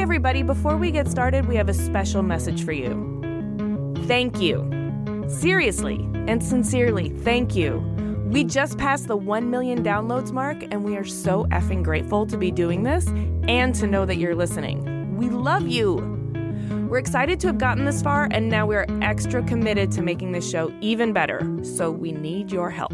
everybody, before we get started, we have a special message for you. Thank you. Seriously and sincerely, thank you. We just passed the 1 million downloads mark, and we are so effing grateful to be doing this and to know that you're listening. We love you. We're excited to have gotten this far, and now we're extra committed to making this show even better, so we need your help.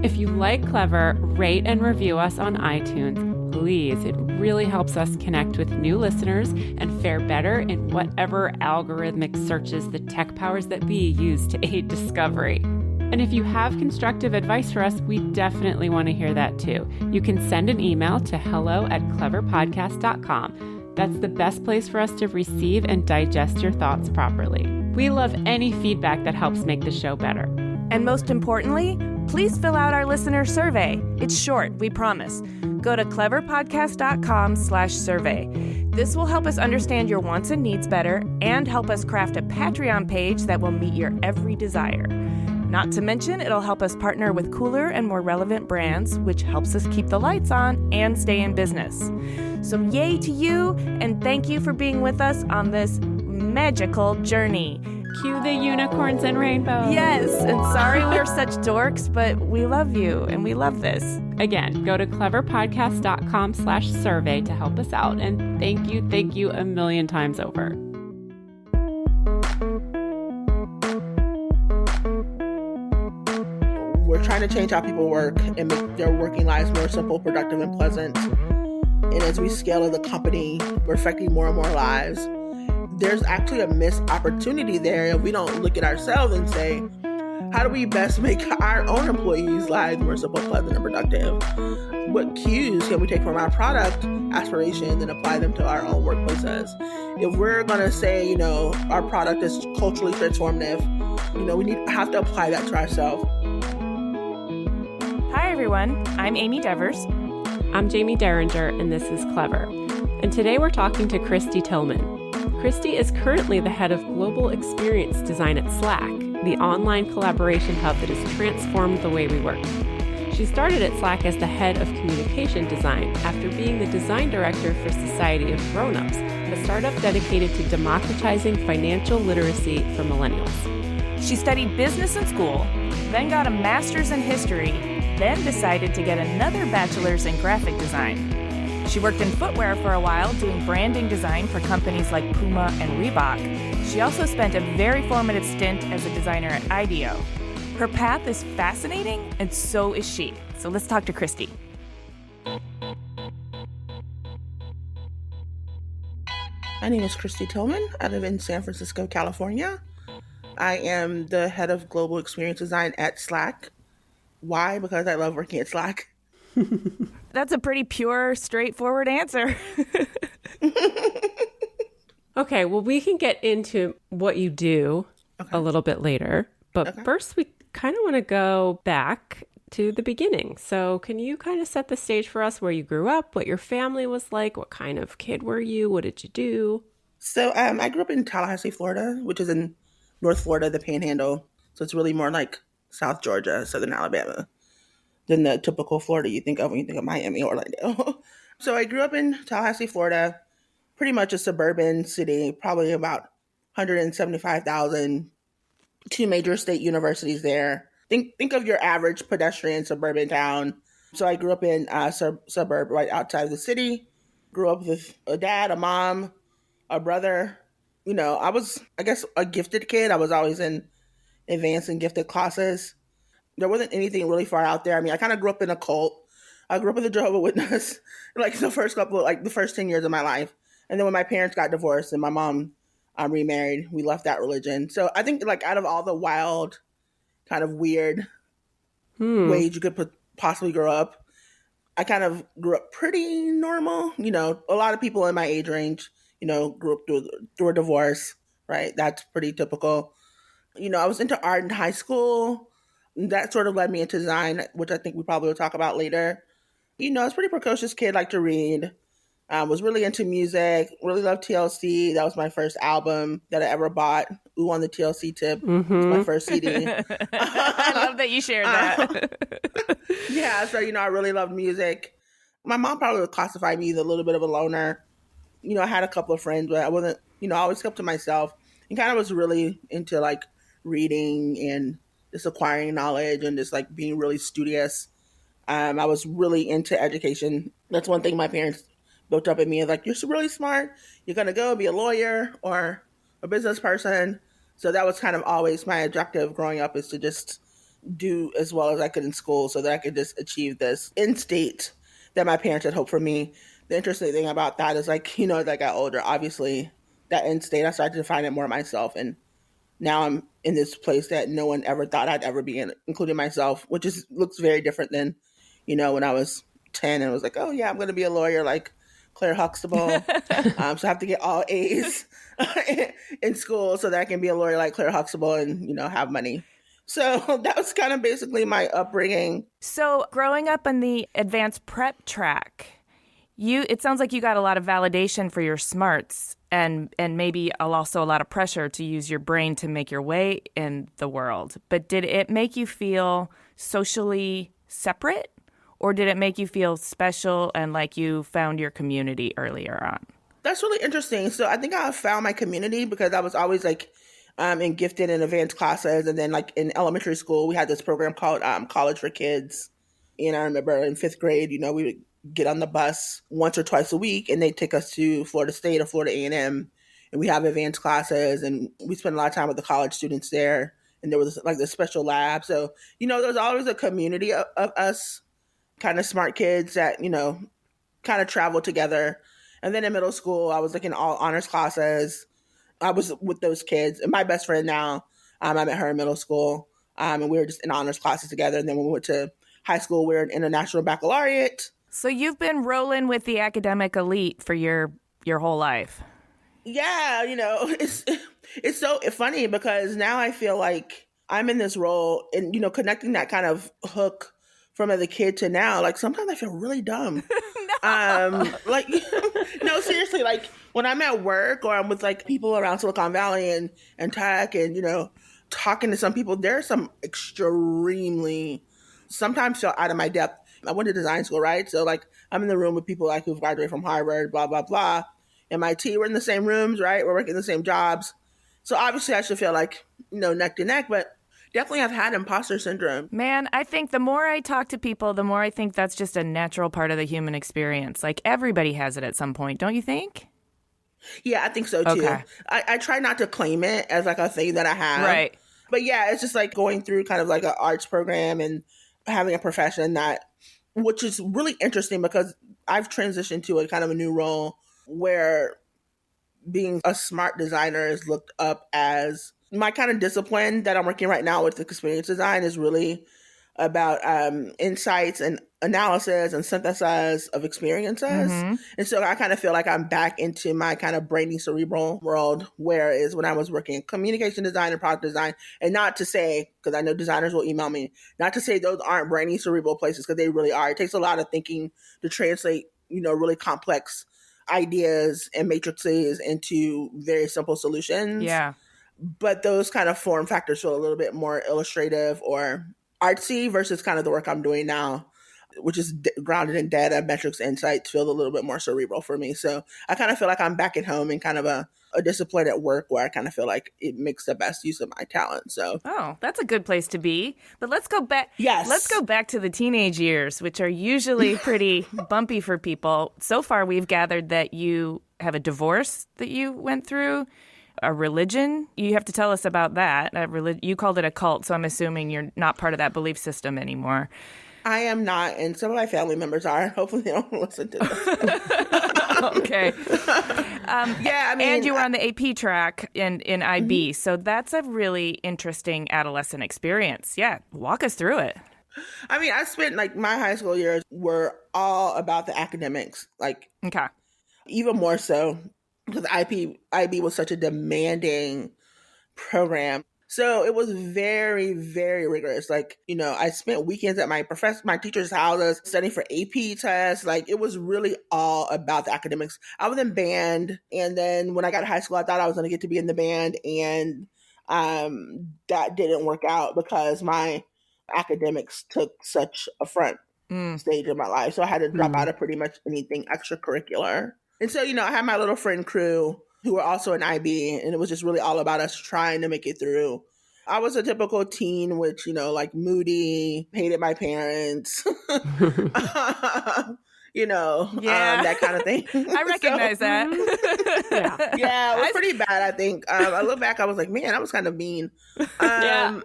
If you like Clever, rate and review us on iTunes. Please, it really helps us connect with new listeners and fare better in whatever algorithmic searches the tech powers that be use to aid discovery. And if you have constructive advice for us, we definitely want to hear that too. You can send an email to hello@cleverpodcast.com. That's the best place for us to receive and digest your thoughts properly. We love any feedback that helps make the show better. And most importantly, please fill out our listener survey. It's short, we promise. Go to cleverpodcast.com/survey. This will help us understand your wants and needs better and help us craft a Patreon page that will meet your every desire. Not to mention, it'll help us partner with cooler and more relevant brands, which helps us keep the lights on and stay in business. So yay to you, and thank you for being with us on this magical journey. Cue the unicorns and rainbows. Yes, and sorry we're such dorks, but we love you and we love this. Again, go to cleverpodcast.com/survey to help us out. And thank you a million times over. We're trying to change how people work and make their working lives more simple, productive, and pleasant. And as we scale as a company, we're affecting more and more lives. There's actually a missed opportunity there if we don't look at ourselves and say, how do we best make our own employees' lives more simple, pleasant, and productive? What cues can we take from our product aspirations and apply them to our own workplaces? If we're going to say, our product is culturally transformative, we have to apply that to ourselves. Hi, everyone. I'm Amy Devers. I'm Jamie Derringer, and this is Clever. And today we're talking to Kristy Tillman. Kristy is currently the head of global experience design at Slack, the online collaboration hub that has transformed the way we work. She started at Slack as the head of communication design after being the design director for Society of Grownups, a startup dedicated to democratizing financial literacy for millennials. She studied business in school, then got a master's in history, then decided to get another bachelor's in graphic design. She worked in footwear for a while, doing branding design for companies like Puma and Reebok. She also spent a very formative stint as a designer at IDEO. Her path is fascinating, and so is she. So let's talk to Kristy. My name is Kristy Tillman. I live in San Francisco, California. I am the head of global experience design at Slack. Why? Because I love working at Slack. That's a pretty pure, straightforward answer. Okay, well, we can get into what you do a little bit later. But first, we kind of want to go back to the beginning. So can you kind of set the stage for us where you grew up, what your family was like, what kind of kid were you, what did you do? So I grew up in Tallahassee, Florida, which is in North Florida, the Panhandle. So it's really more like South Georgia, Southern Alabama than the typical Florida you think of when you think of Miami or Orlando. So I grew up in Tallahassee, Florida, pretty much a suburban city, probably about 175,000, two major state universities there. Think of your average pedestrian suburban town. So I grew up in a suburb right outside of the city, grew up with a dad, a mom, a brother. I was, a gifted kid. I was always in advanced and gifted classes. There wasn't anything really far out there. I mean, I kind of grew up in a cult. I grew up with a Jehovah's Witness, the first 10 years of my life. And then when my parents got divorced and my mom remarried, we left that religion. So I think out of all the wild, kind of weird ways you could possibly grow up, I kind of grew up pretty normal. A lot of people in my age range, grew up through a divorce, right? That's pretty typical. I was into art in high school. That sort of led me into design, which I think we probably will talk about later. I was a pretty precocious kid, liked to read, was really into music, really loved TLC. That was my first album that I ever bought. Ooh, on the TLC tip. Mm-hmm. It was my first CD. I love that you shared that. Yeah, so, I really loved music. My mom probably would classify me as a little bit of a loner. I had a couple of friends, but I wasn't, I always kept to myself and kind of was really into like reading and just acquiring knowledge and just like being really studious. I was really into education. That's one thing my parents built up in me is like, you're really smart. You're going to go be a lawyer or a business person. So that was kind of always my objective growing up, is to just do as well as I could in school so that I could just achieve this end state that my parents had hoped for me. The interesting thing about that is like, as I got older, obviously that end state, I started to find it more myself. And now I'm in this place that no one ever thought I'd ever be in, including myself, which looks very different than, when I was 10 and was like, oh yeah, I'm going to be a lawyer like Clair Huxtable. So I have to get all A's in school so that I can be a lawyer like Clair Huxtable and, have money. So that was kind of basically my upbringing. So growing up on the advanced prep track, it sounds like you got a lot of validation for your smarts and maybe also a lot of pressure to use your brain to make your way in the world. But did it make you feel socially separate, or did it make you feel special and like you found your community earlier on? That's really interesting. So I think I found my community because I was always like in gifted and advanced classes. And then like in elementary school, we had this program called College for Kids. And I remember in 5th grade, we would get on the bus once or twice a week and they'd take us to Florida State or Florida A&M. And we have advanced classes and we spent a lot of time with the college students there. And there was like this special lab. So, there was always a community of us kind of smart kids that, kind of traveled together. And then in middle school, I was like in all honors classes. I was with those kids. And my best friend now, I met her in middle school. And we were just in honors classes together. And then when we went to high school, we were in international baccalaureate. So you've been rolling with the academic elite for your whole life. Yeah, it's so funny because now I feel like I'm in this role and, connecting that kind of hook from as a kid to now, like sometimes I feel really dumb. Like, no, seriously, like when I'm at work or I'm with like people around Silicon Valley and tech and, talking to some people, there's some extremely, sometimes feel out of my depth. I went to design school, right? So like I'm in the room with people like who've graduated from Harvard, blah, blah, blah. MIT, we're in the same rooms, right? We're working the same jobs. So obviously I should feel like, neck to neck, but definitely have had imposter syndrome. Man, I think the more I talk to people, the more I think that's just a natural part of the human experience. Like everybody has it at some point, don't you think? Yeah, I think so too. Okay. I try not to claim it as like a thing that I have. Right. But yeah, it's just like going through kind of like an arts program and having a profession which is really interesting because I've transitioned to a kind of a new role where being a smart designer is looked up as my kind of discipline that I'm working right now with the experience design is really about insights and analysis and synthesis of experiences. Mm-hmm. And so I kind of feel like I'm back into my kind of brainy cerebral world, whereas when I was working in communication design and product design, and not to say, because I know designers will email me, not to say those aren't brainy cerebral places, because they really are. It takes a lot of thinking to translate, really complex ideas and matrices into very simple solutions. Yeah. But those kind of form factors feel a little bit more illustrative or artsy versus kind of the work I'm doing now, which is grounded in data, metrics, insights, feel a little bit more cerebral for me. So I kind of feel like I'm back at home in kind of a discipline at work where I kind of feel like it makes the best use of my talent. So, oh, that's a good place to be. But let's go back. Yes. Let's go back to the teenage years, which are usually pretty bumpy for people. So far, we've gathered that you have a divorce that you went through. A religion? You have to tell us about that. You called it a cult, so I'm assuming you're not part of that belief system anymore. I am not, and some of my family members are. Hopefully they don't listen to this. Okay. Yeah, I mean... And you were on the AP track in IB, mm-hmm. So that's a really interesting adolescent experience. Yeah, walk us through it. I mean, I spent, like, my high school years were all about the academics. Like, okay. Even more so. Because IB was such a demanding program. So it was very, very rigorous. Like, I spent weekends at my teacher's houses studying for AP tests. Like, it was really all about the academics. I was in band. And then when I got to high school, I thought I was going to get to be in the band. And that didn't work out because my academics took such a front stage in my life. So I had to drop out of pretty much anything extracurricular. And so, I had my little friend crew who were also in IB, and it was just really all about us trying to make it through. I was a typical teen, which, like moody, hated my parents, that kind of thing. I recognize that. Yeah, it was pretty bad, I think. I look back, I was like, man, I was kind of mean. My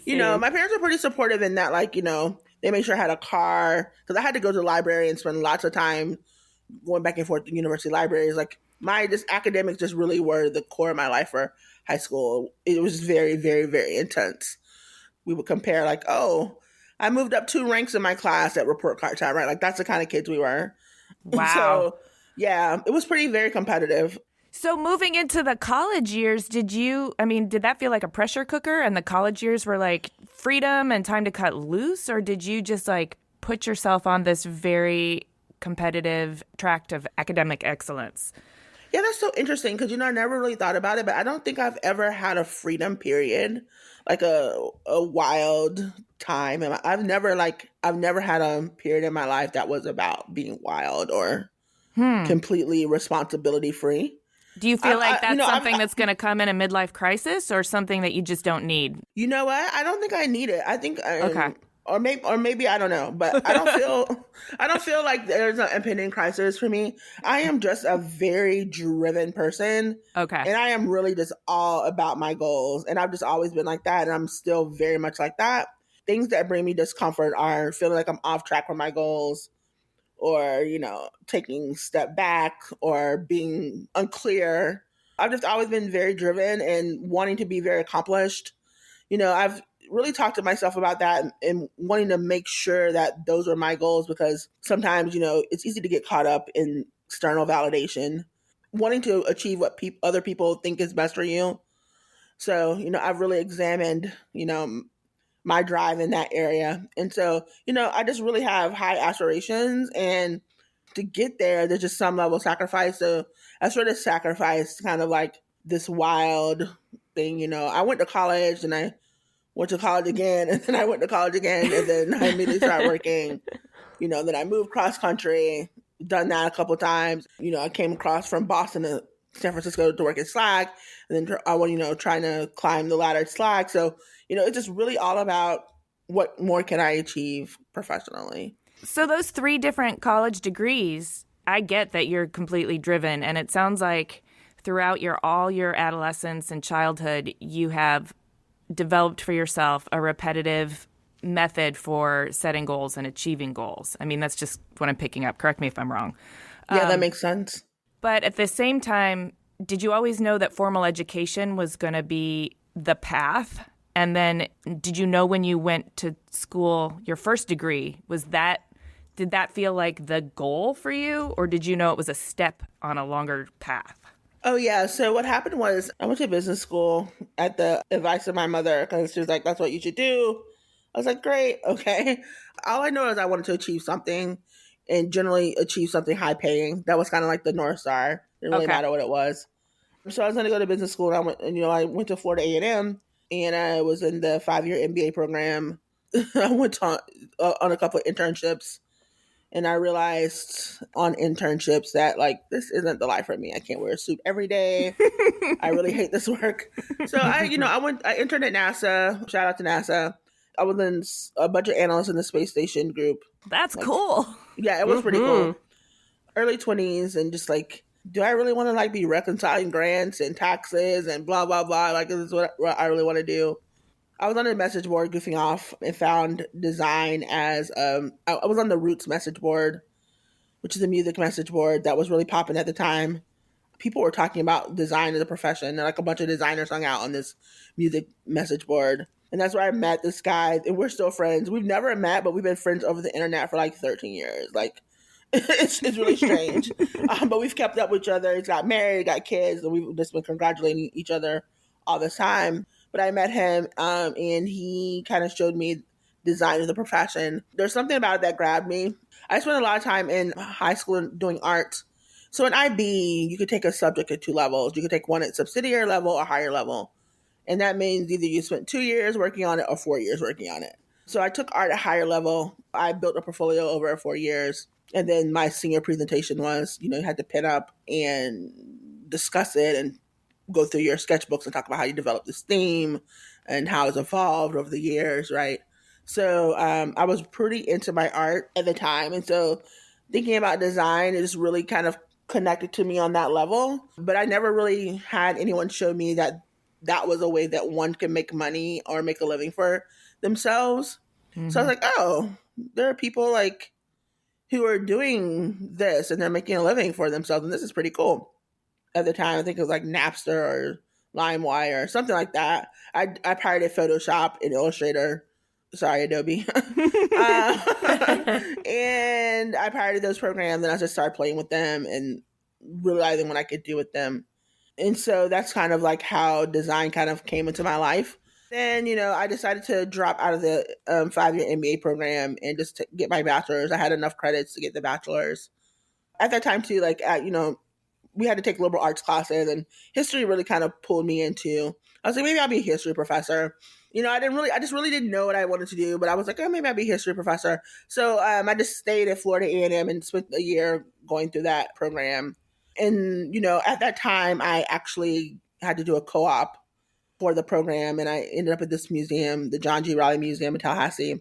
parents were pretty supportive in that, like, they made sure I had a car, because I had to go to the library and spend lots of time going back and forth to university libraries. Like, my academics just really were the core of my life for high school. It was very, very, very intense. We would compare, like, oh, I moved up 2 ranks in my class at report card time, right? Like, that's the kind of kids we were. Wow. So, yeah, it was very competitive. So moving into the college years, did that feel like a pressure cooker, and the college years were like freedom and time to cut loose? Or did you just like put yourself on this very competitive track of academic excellence? Yeah, that's so interesting because, I never really thought about it, but I don't think I've ever had a freedom period, like a wild time. And I've never had a period in my life that was about being wild or completely responsibility free. Do you feel like that's something that's going to come in a midlife crisis, or something that you just don't need? You know what? I don't think I need it. I think okay. Or maybe I don't know, but I don't feel like there's an impending crisis for me. I am just a very driven person. Okay. And I am really just all about my goals. And I've just always been like that. And I'm still very much like that. Things that bring me discomfort are feeling like I'm off track from my goals, or, taking a step back, or being unclear. I've just always been very driven and wanting to be very accomplished. I've really talked to myself about that and wanting to make sure that those are my goals, because sometimes, it's easy to get caught up in external validation, wanting to achieve what other people think is best for you. So, I've really examined, my drive in that area. And so, I just really have high aspirations, and to get there, there's just some level of sacrifice. So I sort of sacrificed kind of like this wild thing. I went to college, and I went to college again, and then I went to college again, and then I immediately started working. Then I moved cross country, done that a couple of times. I came across from Boston to San Francisco to work at Slack, and then I went, trying to climb the ladder at Slack. So, it's just really all about what more can I achieve professionally. So those 3 different college degrees, I get that you're completely driven, and it sounds like throughout all your adolescence and childhood, you have developed for yourself a repetitive method for setting goals and achieving goals. I mean, that's just what I'm picking up. Correct me if I'm wrong. Yeah, that makes sense. But at the same time, did you always know that formal education was going to be the path? And then did you know when you went to school, your first degree, did that feel like the goal for you? Or did you know it was a step on a longer path? Oh, yeah. So what happened was I went to business school at the advice of my mother, because she was like, that's what you should do. I was like, great. Okay. All I know is I wanted to achieve something, and generally achieve something high paying. That was kind of like the North Star. It didn't really matter what it was. So I was going to go to business school, and I went to Florida A&M, and I was in the 5-year MBA program. I went on a couple of internships. And I realized on internships that, like, this isn't the life for me. I can't wear a suit every day. I really hate this work. So I interned at NASA. Shout out to NASA. I was in a bunch of analysts in the space station group. That's cool. Yeah, it was pretty cool. Early 20s, and just like, do I really want to like be reconciling grants and taxes and blah, blah, blah? Like, this is what I really want to do. I was on a message board goofing off and found design as, I was on the Roots message board, which is a music message board that was really popping at the time. People were talking about design as a profession, and like a bunch of designers hung out on this music message board. And that's where I met this guy, and we're still friends. We've never met, but we've been friends over the internet for like 13 years. Like, it's really strange. But we've kept up with each other. He's got married, got kids, and we've just been congratulating each other all the time. But I met him, and he kind of showed me design as a profession. There's something about it that grabbed me. I spent a lot of time in high school doing art. So in IB, you could take a subject at 2 levels. You could take one at subsidiary level or higher level. And that means either you spent 2 years working on it or 4 years working on it. So I took art at higher level. I built a portfolio over 4 years. And then my senior presentation was, you had to pin up and discuss it and go through your sketchbooks and talk about how you developed this theme and how it's evolved over the years, right? So I was pretty into my art at the time. And so thinking about design is really kind of connected to me on that level. But I never really had anyone show me that that was a way that one can make money or make a living for themselves. Mm-hmm. So I was like, oh, there are people like who are doing this and they're making a living for themselves. And this is pretty cool. At the time, I think it was like Napster or LimeWire or something like that. I pirated Photoshop and Illustrator. Sorry, Adobe. And I pirated those programs and I just started playing with them and realizing what I could do with them. And so that's kind of like how design kind of came into my life. Then, I decided to drop out of the 5-year MBA program and just get my bachelor's. I had enough credits to get the bachelor's. At that time, too, like, we had to take liberal arts classes, and history really kind of pulled me into. I was like, maybe I'll be a history professor. I just really didn't know what I wanted to do, but I was like, oh, maybe I'll be a history professor. So I just stayed at Florida A&M and spent a year going through that program. And, at that time, I actually had to do a co-op for the program, and I ended up at this museum, the John G. Raleigh Museum in Tallahassee.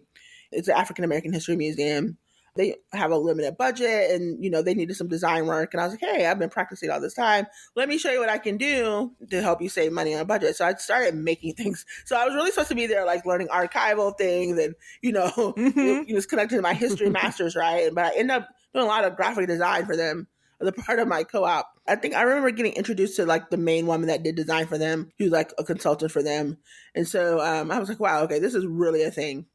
It's an African American history museum. They have a limited budget and, they needed some design work. And I was like, hey, I've been practicing all this time. Let me show you what I can do to help you save money on a budget. So I started making things. So I was really supposed to be there, like learning archival things and, it was connected to my history master's, right? But I ended up doing a lot of graphic design for them as a part of my co-op. I think I remember getting introduced to like the main woman that did design for them. She was like a consultant for them. And so I was like, wow, okay, this is really a thing.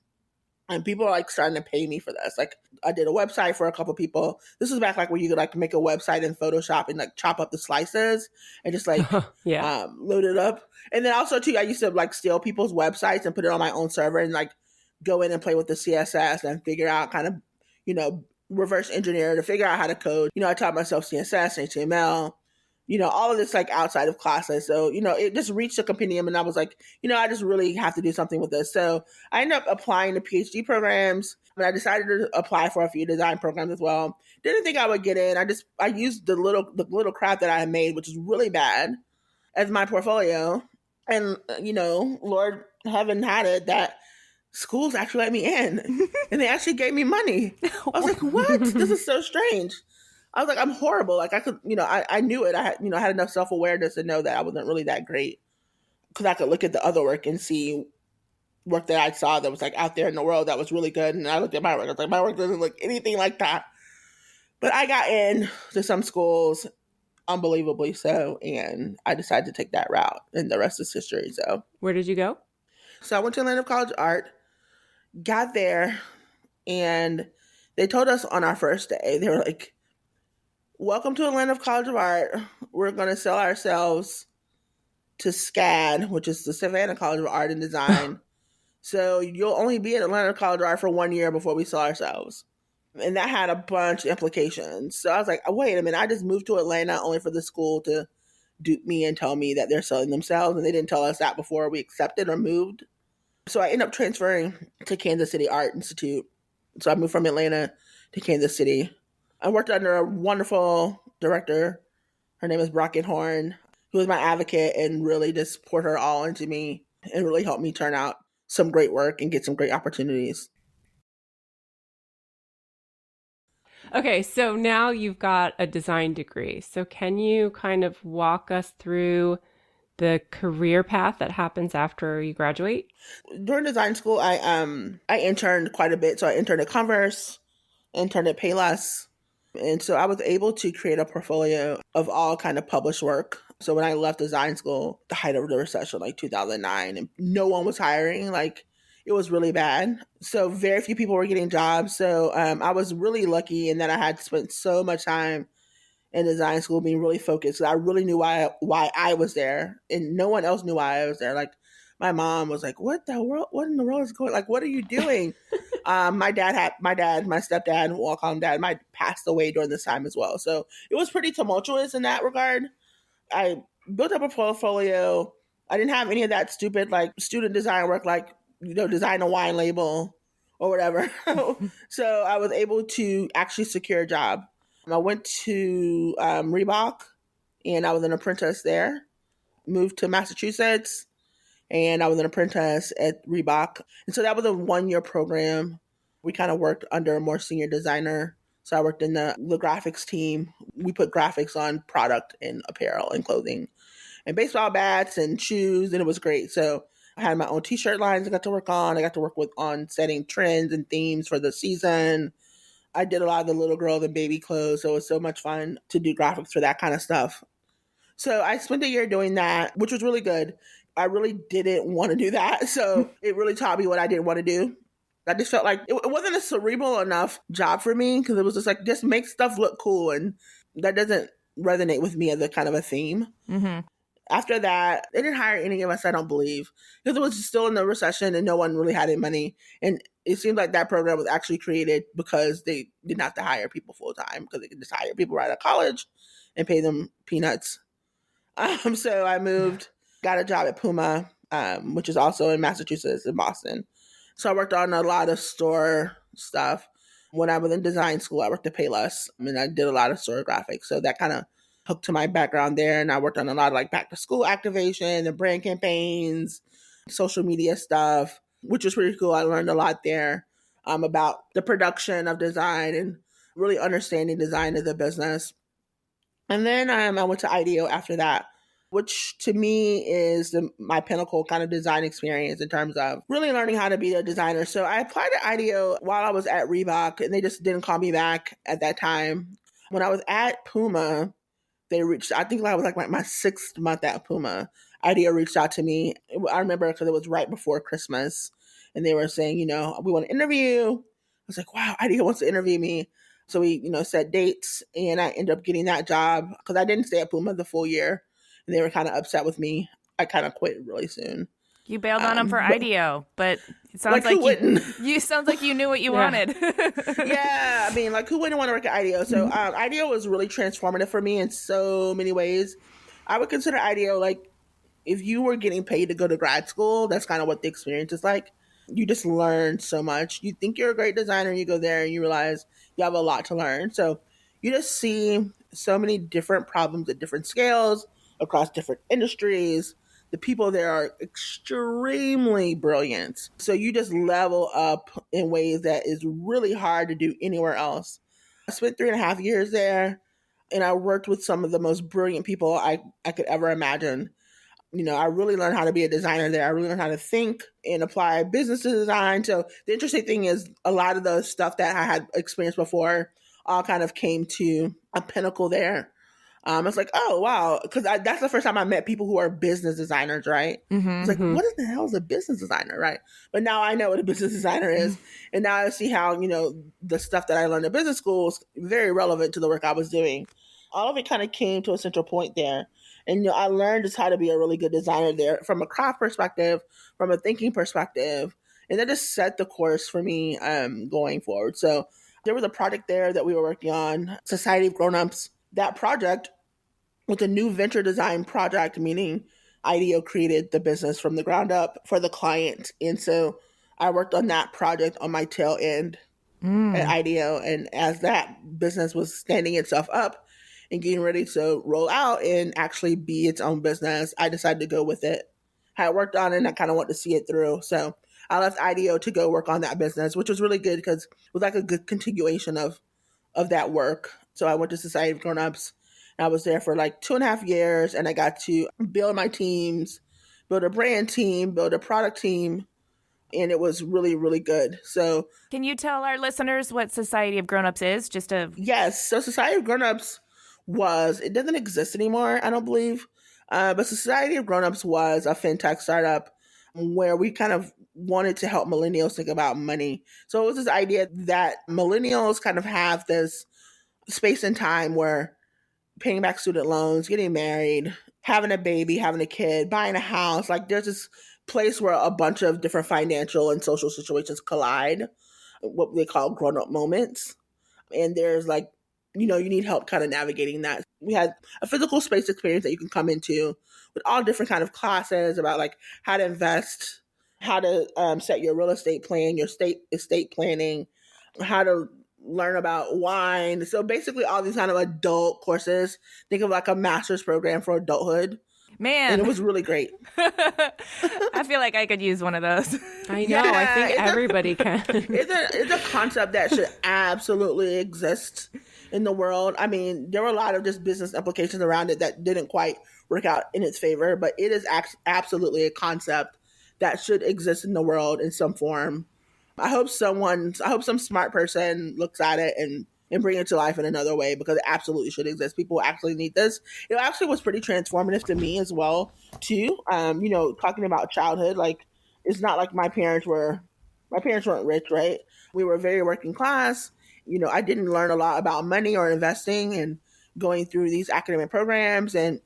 And people are like starting to pay me for this. Like I did a website for a couple of people. This was back like where you could like make a website in Photoshop and like chop up the slices and just like load it up. And then also too, I used to like steal people's websites and put it on my own server and like go in and play with the CSS and figure out kind of, reverse engineer to figure out how to code. I taught myself CSS, HTML, all of this like outside of classes. So, it just reached a compendium and I was like, I just really have to do something with this. So I ended up applying to PhD programs, but I decided to apply for a few design programs as well. Didn't think I would get in. I used the little crap that I had made, which is really bad, as my portfolio. And, Lord heaven had it that schools actually let me in and they actually gave me money. I was like, what? This is so strange. I was like, I'm horrible. Like I could, I knew it. I had, I had enough self-awareness to know that I wasn't really that great because I could look at the other work and see work that I saw that was like out there in the world that was really good. And I looked at my work. I was like, my work doesn't look anything like that. But I got in to some schools, unbelievably so. And I decided to take that route and the rest is history. So where did you go? So I went to Atlanta College of Art, got there, and they told us on our first day, they were like, welcome to Atlanta College of Art. We're going to sell ourselves to SCAD, which is the Savannah College of Art and Design. So you'll only be at Atlanta College of Art for 1 year before we sell ourselves. And that had a bunch of implications. So I was like, oh, wait a minute, I just moved to Atlanta only for the school to dupe me and tell me that they're selling themselves. And they didn't tell us that before we accepted or moved. So I ended up transferring to Kansas City Art Institute. So I moved from Atlanta to Kansas City. I worked under a wonderful director. Her name is Brockett Horn, who was my advocate and really just poured her all into me and really helped me turn out some great work and get some great opportunities. Okay, so now you've got a design degree. So can you kind of walk us through the career path that happens after you graduate? During design school, I interned quite a bit. So I interned at Converse, interned at Payless. And so I was able to create a portfolio of all kind of published work. So when I left design school, the height of the recession, like 2009, and no one was hiring, like it was really bad. So very few people were getting jobs. So I was really lucky in that I had spent so much time in design school being really focused. I really knew why I was there, and no one else knew why I was there. Like my mom was like, what in the world is going, like, what are you doing? My stepdad, well, I'll call him dad, passed away during this time as well. So it was pretty tumultuous in that regard. I built up a portfolio. I didn't have any of that stupid like student design work, like, design a wine label or whatever. So I was able to actually secure a job. I went to Reebok, and I was an apprentice there. Moved to Massachusetts, and I was an apprentice at Reebok. And so that was a 1-year program. We kind of worked under a more senior designer. So I worked in the graphics team. We put graphics on product and apparel and clothing and baseball bats and shoes, and it was great. So I had my own t-shirt lines I got to work on. I got to work on setting trends and themes for the season. I did a lot of the little girls and baby clothes, so it was so much fun to do graphics for that kind of stuff. So I spent a year doing that, which was really good. I really didn't want to do that, so it really taught me what I didn't want to do. I just felt like it wasn't a cerebral enough job for me, because it was just like, just make stuff look cool, and that doesn't resonate with me as a kind of a theme. Mm-hmm. After that, they didn't hire any of us, I don't believe, because it was still in the recession and no one really had any money. And it seemed like that program was actually created because they didn't have to hire people full time, because they could just hire people right out of college and pay them peanuts. So I moved, got a job at Puma, which is also in Massachusetts, in Boston. So I worked on a lot of store stuff. When I was in design school, I worked at Payless, and I did a lot of store graphics. So that kind of hooked to my background there. And I worked on a lot of like back to school activation and brand campaigns, social media stuff, which was pretty cool. I learned a lot there about the production of design and really understanding design as a business. And then I went to IDEO after that, which to me is my pinnacle kind of design experience in terms of really learning how to be a designer. So I applied to IDEO while I was at Reebok, and they just didn't call me back at that time. When I was at Puma, they reached, I think I was like my 6th month at Puma. IDEO reached out to me. I remember because it was right before Christmas, and they were saying, we want to interview you. I was like, wow, IDEO wants to interview me. So we, set dates, and I ended up getting that job because I didn't stay at Puma the full year, and they were kind of upset with me. I kind of quit really soon. You bailed on them for IDEO, but it sounds like who you sounds like you knew what you wanted. Yeah, I mean, like, who wouldn't want to work at IDEO? So IDEO was really transformative for me in so many ways. I would consider IDEO like, if you were getting paid to go to grad school, that's kind of what the experience is like. You just learn so much. You think you're a great designer, and you go there and you realize you have a lot to learn. So you just see so many different problems at different scales across different industries. The people there are extremely brilliant. So you just level up in ways that is really hard to do anywhere else. I spent 3.5 years there, and I worked with some of the most brilliant people I could ever imagine. I really learned how to be a designer there. I really learned how to think and apply business design. So the interesting thing is a lot of the stuff that I had experienced before all kind of came to a pinnacle there. It's like, oh, wow. Because that's the first time I met people who are business designers, right? Mm-hmm. It's like, what the hell is a business designer, right? But now I know what a business designer is. And now I see how, the stuff that I learned in business school is very relevant to the work I was doing. All of it kind of came to a central point there. And I learned just how to be a really good designer there from a craft perspective, from a thinking perspective. And that just set the course for me going forward. So there was a project there that we were working on, Society of Grown-Ups. That project was a new venture design project, meaning IDEO created the business from the ground up for the client. And so I worked on that project on my tail end at IDEO. And as that business was standing itself up and getting ready to roll out and actually be its own business, I decided to go with it. I worked on it, and I kind of wanted to see it through. So I left IDEO to go work on that business, which was really good because it was like a good continuation of that work. So I went to Society of Grown-Ups. I was there for like 2.5 years, and I got to build my teams, build a brand team, build a product team, and it was really, really good. So can you tell our listeners what Society of Grown-Ups is? Yes. So Society of Grown-Ups it doesn't exist anymore, I don't believe. But Society of Grown-Ups was a fintech startup where we kind of wanted to help millennials think about money. So it was this idea that millennials kind of have this space and time where paying back student loans, getting married, having a baby, having a kid, buying a house, like there's this place where a bunch of different financial and social situations collide, what they call grown-up moments. And there's like, you need help kind of navigating that. We had a physical space experience that you can come into with all different kind of classes about like how to invest, how to set your real estate plan, your estate planning, how to learn about wine. So basically all these kind of adult courses. Think of like a master's program for adulthood. And it Man, was really great. I feel like I could use one of those. I know. I think everybody can. It's a concept that should absolutely exist in the world. I mean, there were a lot of just business implications around it that didn't quite work out in its favor, but it is absolutely a concept that should exist in the world in some form. I hope some smart person looks at it and bring it to life in another way, because it absolutely should exist. People actually need this. It actually was pretty transformative to me as well, too. Talking about childhood, like, it's not like my parents weren't rich, right? We were very working class. I didn't learn a lot about money or investing, and going through these academic programs and,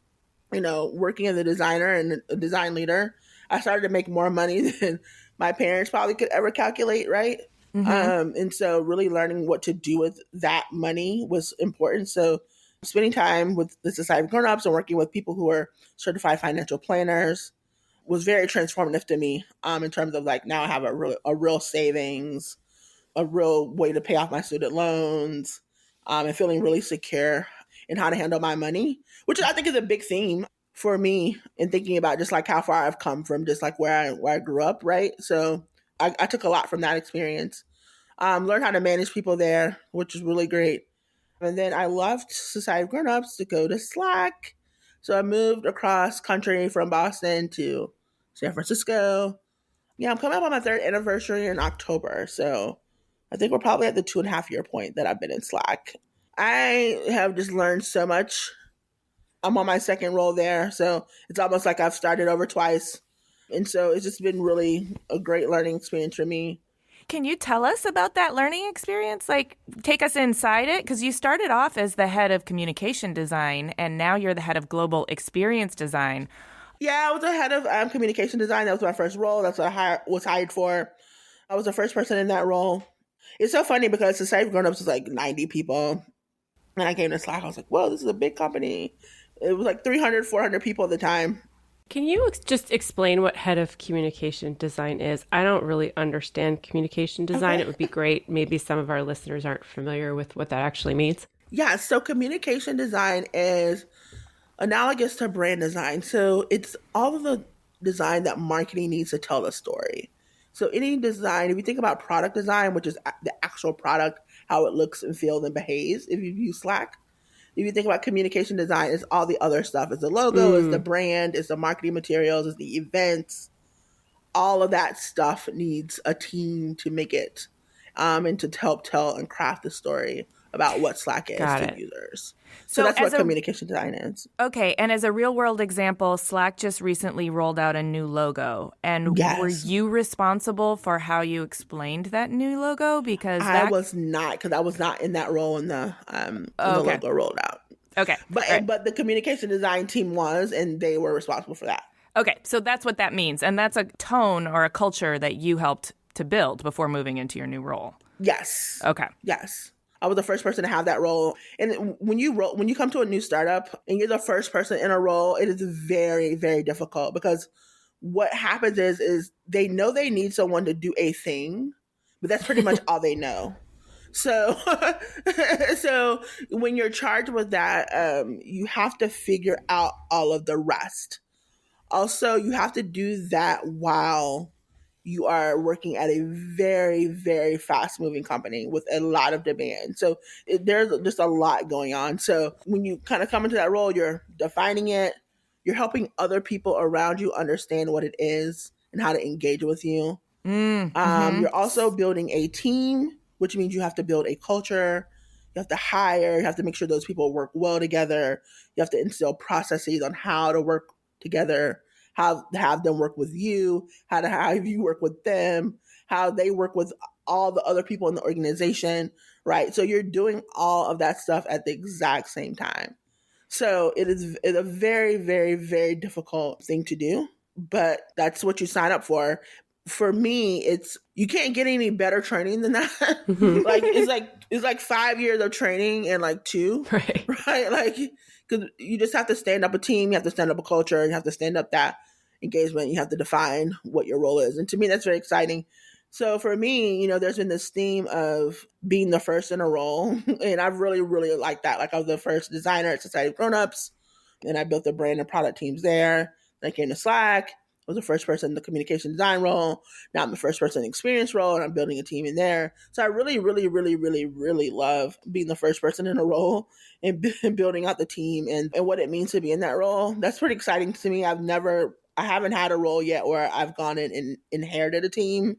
working as a designer and a design leader, I started to make more money than my parents probably could ever calculate, right? Mm-hmm. And so really learning what to do with that money was important. So spending time with the Society of Grown-Ups and working with people who are certified financial planners was very transformative to me, in terms of like, now I have a real savings, a real way to pay off my student loans, and feeling really secure in how to handle my money, which I think is a big theme for me in thinking about just like how far I've come from just like where I grew up, right? So I took a lot from that experience. Learned how to manage people there, which was really great. And then I left Society of Grown-Ups to go to Slack. So I moved across country from Boston to San Francisco. Yeah, I'm coming up on my 3rd anniversary in October. So I think we're probably at the 2.5-year point that I've been in Slack. I have just learned so much. I'm on my 2nd role there. So it's almost like I've started over twice. And so it's just been really a great learning experience for me. Can you tell us about that learning experience? Like, take us inside it, because you started off as the head of communication design, and now you're the head of global experience design. Yeah, I was the head of communication design. That was my first role. That's what I was hired for. I was the first person in that role. It's so funny because Society of Grown-Ups was like 90 people. And I came to Slack. I was like, whoa, this is a big company. It was like 300, 400 people at the time. Can you just explain what head of communication design is? I don't really understand communication design. Okay. It would be great. Maybe some of our listeners aren't familiar with what that actually means. Yeah, so communication design is analogous to brand design. So it's all of the design that marketing needs to tell the story. So any design, if you think about product design, which is the actual product, how it looks and feels and behaves, if you use Slack. If you think about communication design, it's all the other stuff. It's the logo, it's the brand, it's the marketing materials, it's the events. All of that stuff needs a team to make it, and to help tell and craft the story about what Slack is to users. So that's what communication design is. Okay, and as a real-world example, Slack just recently rolled out a new logo. And were you responsible for how you explained that new logo? Because I was not, because I was not in that role when the logo rolled out. Okay. But the communication design team was, and they were responsible for that. Okay, so that's what that means. And that's a tone or a culture that you helped to build before moving into your new role. Yes. Okay. Yes. I was the first person to have that role. And when you come to a new startup and you're the first person in a role, it is very, very difficult, because what happens is they know they need someone to do a thing, but that's pretty much all they know. So, so when you're charged with that, you have to figure out all of the rest. Also, you have to do that while you are working at a very, very fast moving company with a lot of demand. So there's just a lot going on. So when you kind of come into that role, you're defining it, you're helping other people around you understand what it is and how to engage with you. You're also building a team, which means you have to build a culture. You have to hire, you have to make sure those people work well together. You have to instill processes on how to work together, how to have them work with you, how to have you work with them, how they work with all the other people in the organization, right? So you're doing all of that stuff at the exact same time. So it's a very, very, very difficult thing to do, but that's what you sign up for. For me, you can't get any better training than that. It's like 5 years of training and like 2, right? Like, because you just have to stand up a team, you have to stand up a culture, you have to stand up that engagement, you have to define what your role is. And to me, that's very exciting. So for me, there's been this theme of being the first in a role. And I've really, really liked that. Like I was the first designer at Society of Grownups, and I built the brand and product teams there. Then I came to Slack. I was the first person in the communication design role. Now I'm the first person in the experience role, and I'm building a team in there. So I really, really, really, really, really love being the first person in a role and building out the team and what it means to be in that role. That's pretty exciting to me. I haven't had a role yet where I've gone in and inherited a team.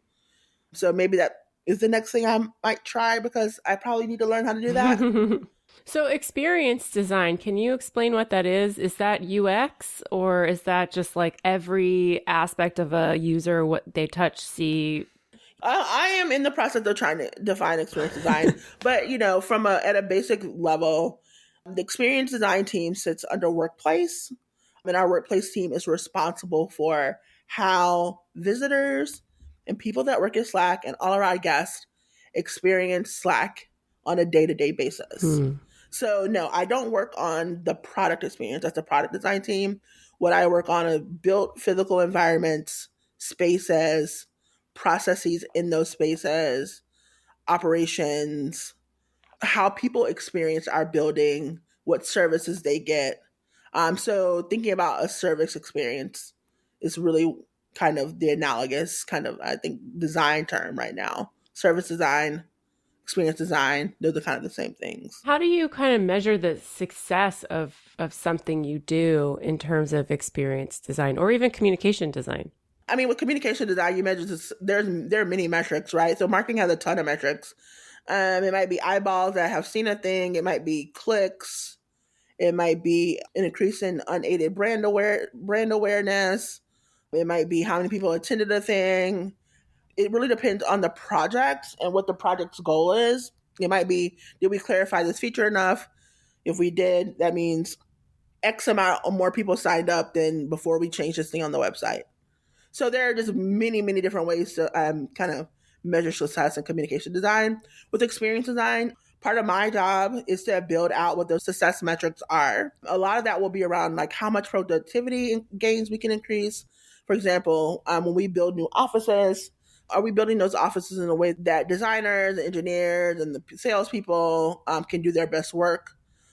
So maybe that is the next thing I might try, because I probably need to learn how to do that. So experience design, can you explain what that is? Is that UX, or is that just like every aspect of a user, what they touch, see? I am in the process of trying to define experience design, but at a basic level, the experience design team sits under workplace, and our workplace team is responsible for how visitors and people that work at Slack and all of our guests experience Slack on a day-to-day basis. So no, I don't work on the product experience. That's the product design team. What I work on is built physical environments, spaces, processes in those spaces, operations, how people experience our building, what services they get. So thinking about a service experience is really kind of the analogous kind of, I think, design term right now. Service design, experience design, those are kind of the same things. How do you kind of measure the success of something you do in terms of experience design or even communication design? I mean, with communication design, you measure this, there are many metrics, right? So marketing has a ton of metrics. It might be eyeballs that have seen a thing. It might be clicks. It might be an increase in unaided brand awareness. It might be how many people attended a thing. It really depends on the project and what the project's goal is. It might be, did we clarify this feature enough? If we did, that means X amount or more people signed up than before we changed this thing on the website. So there are just many, many different ways to kind of measure success in communication design. With experience design, part of my job is to build out what those success metrics are. A lot of that will be around like how much productivity gains we can increase. For example, when we build new offices, are we building those offices in a way that designers, engineers, and the salespeople can do their best work?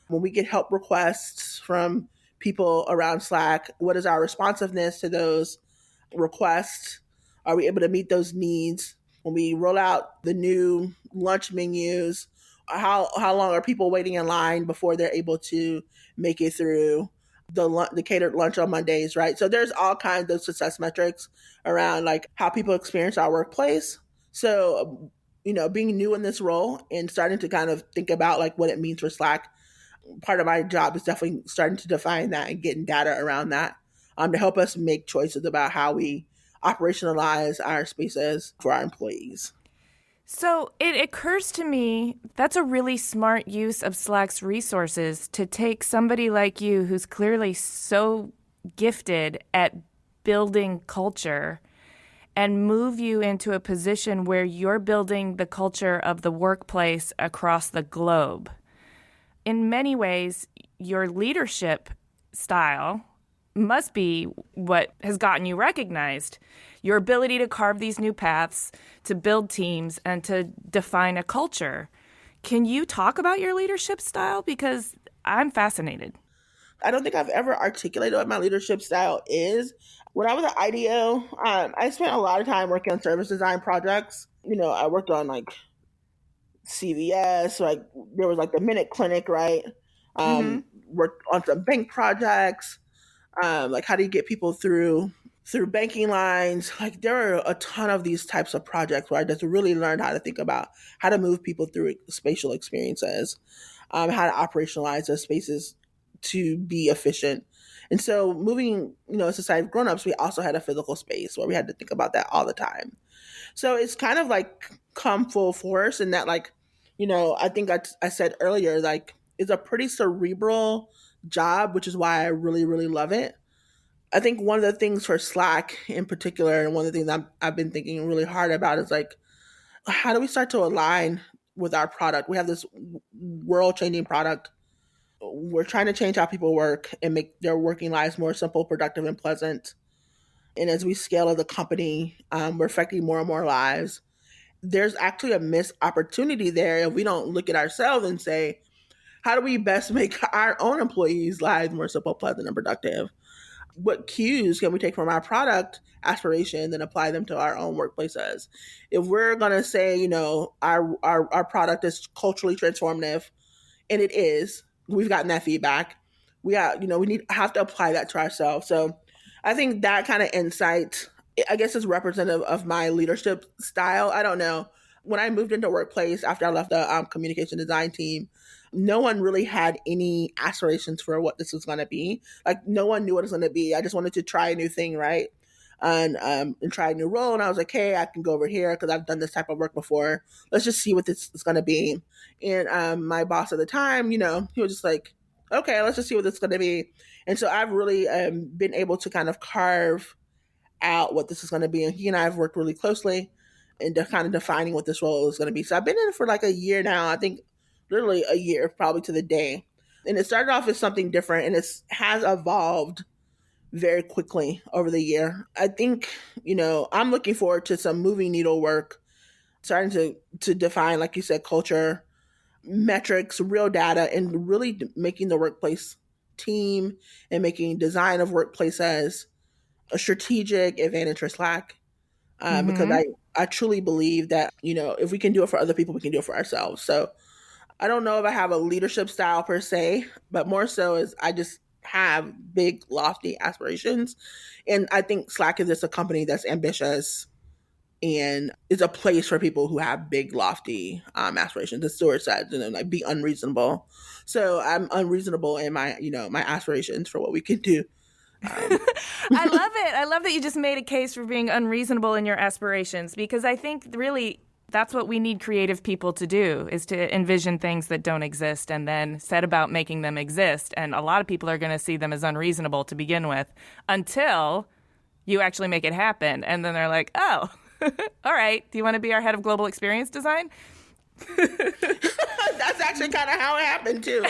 When we get help requests from people around Slack, what is our responsiveness to those requests? Are we able to meet those needs? When we roll out the new lunch menus, how long are people waiting in line before they're able to make it through the catered lunch on Mondays, right? So there's all kinds of success metrics around like how people experience our workplace. So, being new in this role and starting to kind of think about like what it means for Slack, part of my job is definitely starting to define that and getting data around that to help us make choices about how we operationalize our spaces for our employees. So it occurs to me that's a really smart use of Slack's resources to take somebody like you who's clearly so gifted at building culture and move you into a position where you're building the culture of the workplace across the globe. In many ways, your leadership style must be what has gotten you recognized. Your ability to carve these new paths, to build teams, and to define a culture. Can you talk about your leadership style? Because I'm fascinated. I don't think I've ever articulated what my leadership style is. When I was at IDEO, I spent a lot of time working on service design projects. I worked on like CVS, like there was like the Minute Clinic, right? Worked on some bank projects. Like how do you get people through banking lines? Like there are a ton of these types of projects where I just really learned how to think about how to move people through spatial experiences, how to operationalize those spaces to be efficient. And so moving, Society of Grownups, we also had a physical space where we had to think about that all the time. So it's kind of like come full force in that, like, I think I said earlier, like it's a pretty cerebral job, which is why I really, really love it. I think one of the things for Slack in particular, and one of the things I've been thinking really hard about is like, how do we start to align with our product? We have this world-changing product. We're trying to change how people work and make their working lives more simple, productive, and pleasant. And as we scale as a company, we're affecting more and more lives. There's actually a missed opportunity there if we don't look at ourselves and say, how do we best make our own employees' lives more simple, pleasant, and productive? What cues can we take from our product aspirations and apply them to our own workplaces? If we're going to say, our product is culturally transformative, and it is, we've gotten that feedback. Have to apply that to ourselves. So I think that kind of insight, I guess, is representative of my leadership style. I don't know. When I moved into workplace after I left the communication design team, no one really had any aspirations for what this was going to be. Like, no one knew what it was going to be. I just wanted to try a new thing, right? And try a new role. And I was like, hey, I can go over here because I've done this type of work before. Let's just see what this is going to be. And my boss at the time, he was just like, okay, let's just see what this is going to be. And so I've really been able to kind of carve out what this is going to be. And he and I have worked really closely in kind of defining what this role is going to be. So I've been in it for like a year now. I think literally a year, probably to the day. And it started off as something different, and it has evolved very quickly over the year. I think, I'm looking forward to some moving needle work, starting to define, like you said, culture, metrics, real data, and really making the workplace team and making design of workplaces a strategic advantage for Slack. Because I truly believe that, if we can do it for other people, we can do it for ourselves. So I don't know if I have a leadership style per se, but more so is I just have big, lofty aspirations. And I think Slack is just a company that's ambitious and is a place for people who have big, lofty aspirations. The Stewart said, like, be unreasonable. So I'm unreasonable in my, my aspirations for what we can do. I love it. I love that you just made a case for being unreasonable in your aspirations, because I think really that's what we need creative people to do, is to envision things that don't exist and then set about making them exist. And a lot of people are going to see them as unreasonable to begin with until you actually make it happen. And then they're like, oh, all right. Do you want to be our head of global experience design? That's actually kind of how it happened too.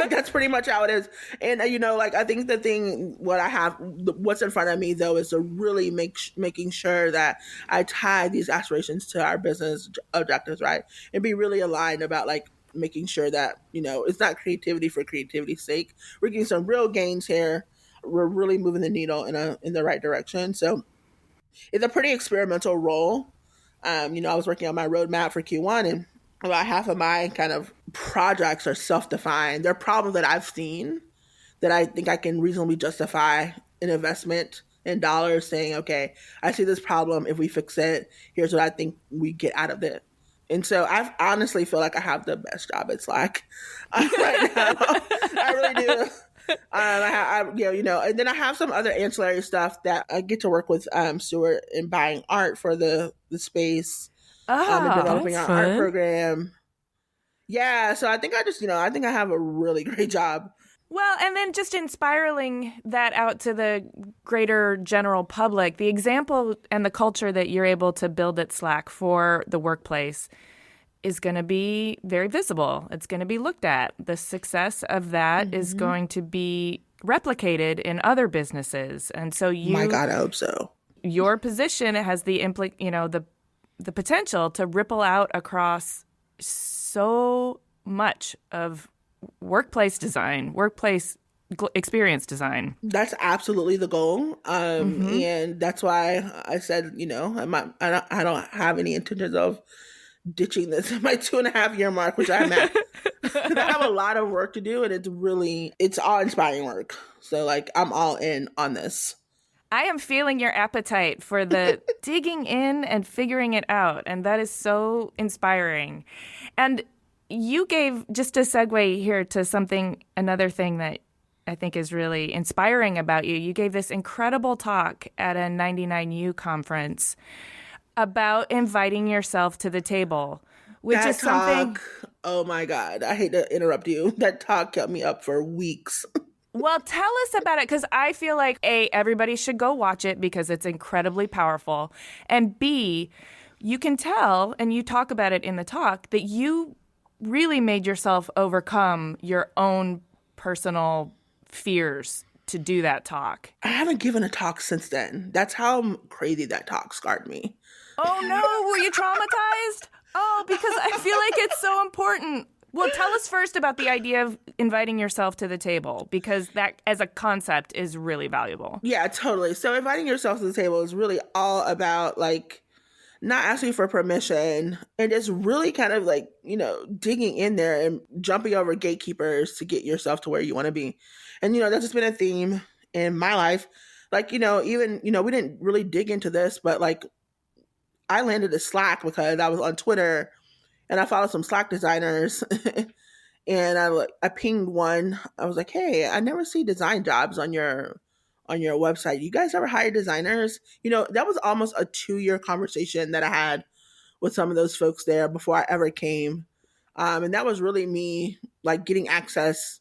That's pretty much how it is. And I think the thing, what's in front of me though, is to really making sure that I tie these aspirations to our business objectives, right? And be really aligned about making sure that, it's not creativity for creativity's sake. We're getting some real gains here. We're really moving the needle in the right direction. So it's a pretty experimental role. I was working on my roadmap for Q1, and about half of my kind of projects are self-defined. They're problems that I've seen that I think I can reasonably justify an investment in dollars, saying, okay, I see this problem. If we fix it, here's what I think we get out of it. And so I honestly feel like I have the best job at Slack right now. I really do. And then I have some other ancillary stuff that I get to work with Stuart in buying art for the space, and developing our art program. Yeah, so I think I think I have a really great job. Well, and then just in spiraling that out to the greater general public, the example and the culture that you're able to build at Slack for the workplace is going to be very visible. It's going to be looked at. The success of that is going to be replicated in other businesses. And so my God, I hope so. Your position has the the potential to ripple out across so much of workplace design, workplace experience design. That's absolutely the goal. And that's why I said, I don't have any intentions of ditching this at my 2.5 year mark, which I'm at. I have a lot of work to do, and it's all inspiring work. So I'm all in on this. I am feeling your appetite for the digging in and figuring it out. And that is so inspiring. And you gave, just a segue here to another thing that I think is really inspiring about you. You gave this incredible talk at a 99U conference about inviting yourself to the table, which is something. Oh my God, I hate to interrupt you. That talk kept me up for weeks. Well, tell us about it, because I feel like A, everybody should go watch it because it's incredibly powerful. And B, you can tell, and you talk about it in the talk, that you really made yourself overcome your own personal fears to do that talk? I haven't given a talk since then. That's how crazy that talk scarred me. Oh no, were you traumatized? Oh, because I feel like it's so important. Well, tell us first about the idea of inviting yourself to the table, because that as a concept is really valuable. Yeah, totally. So inviting yourself to the table is really all about like not asking for permission and just really kind of like, digging in there and jumping over gatekeepers to get yourself to where you want to be. And, that's just been a theme in my life. Like, even, we didn't really dig into this, but like I landed a Slack because I was on Twitter and I followed some Slack designers and I pinged one. I was like, hey, I never see design jobs on your website. You guys ever hire designers? That was almost a 2-year conversation that I had with some of those folks there before I ever came. And that was really me like getting access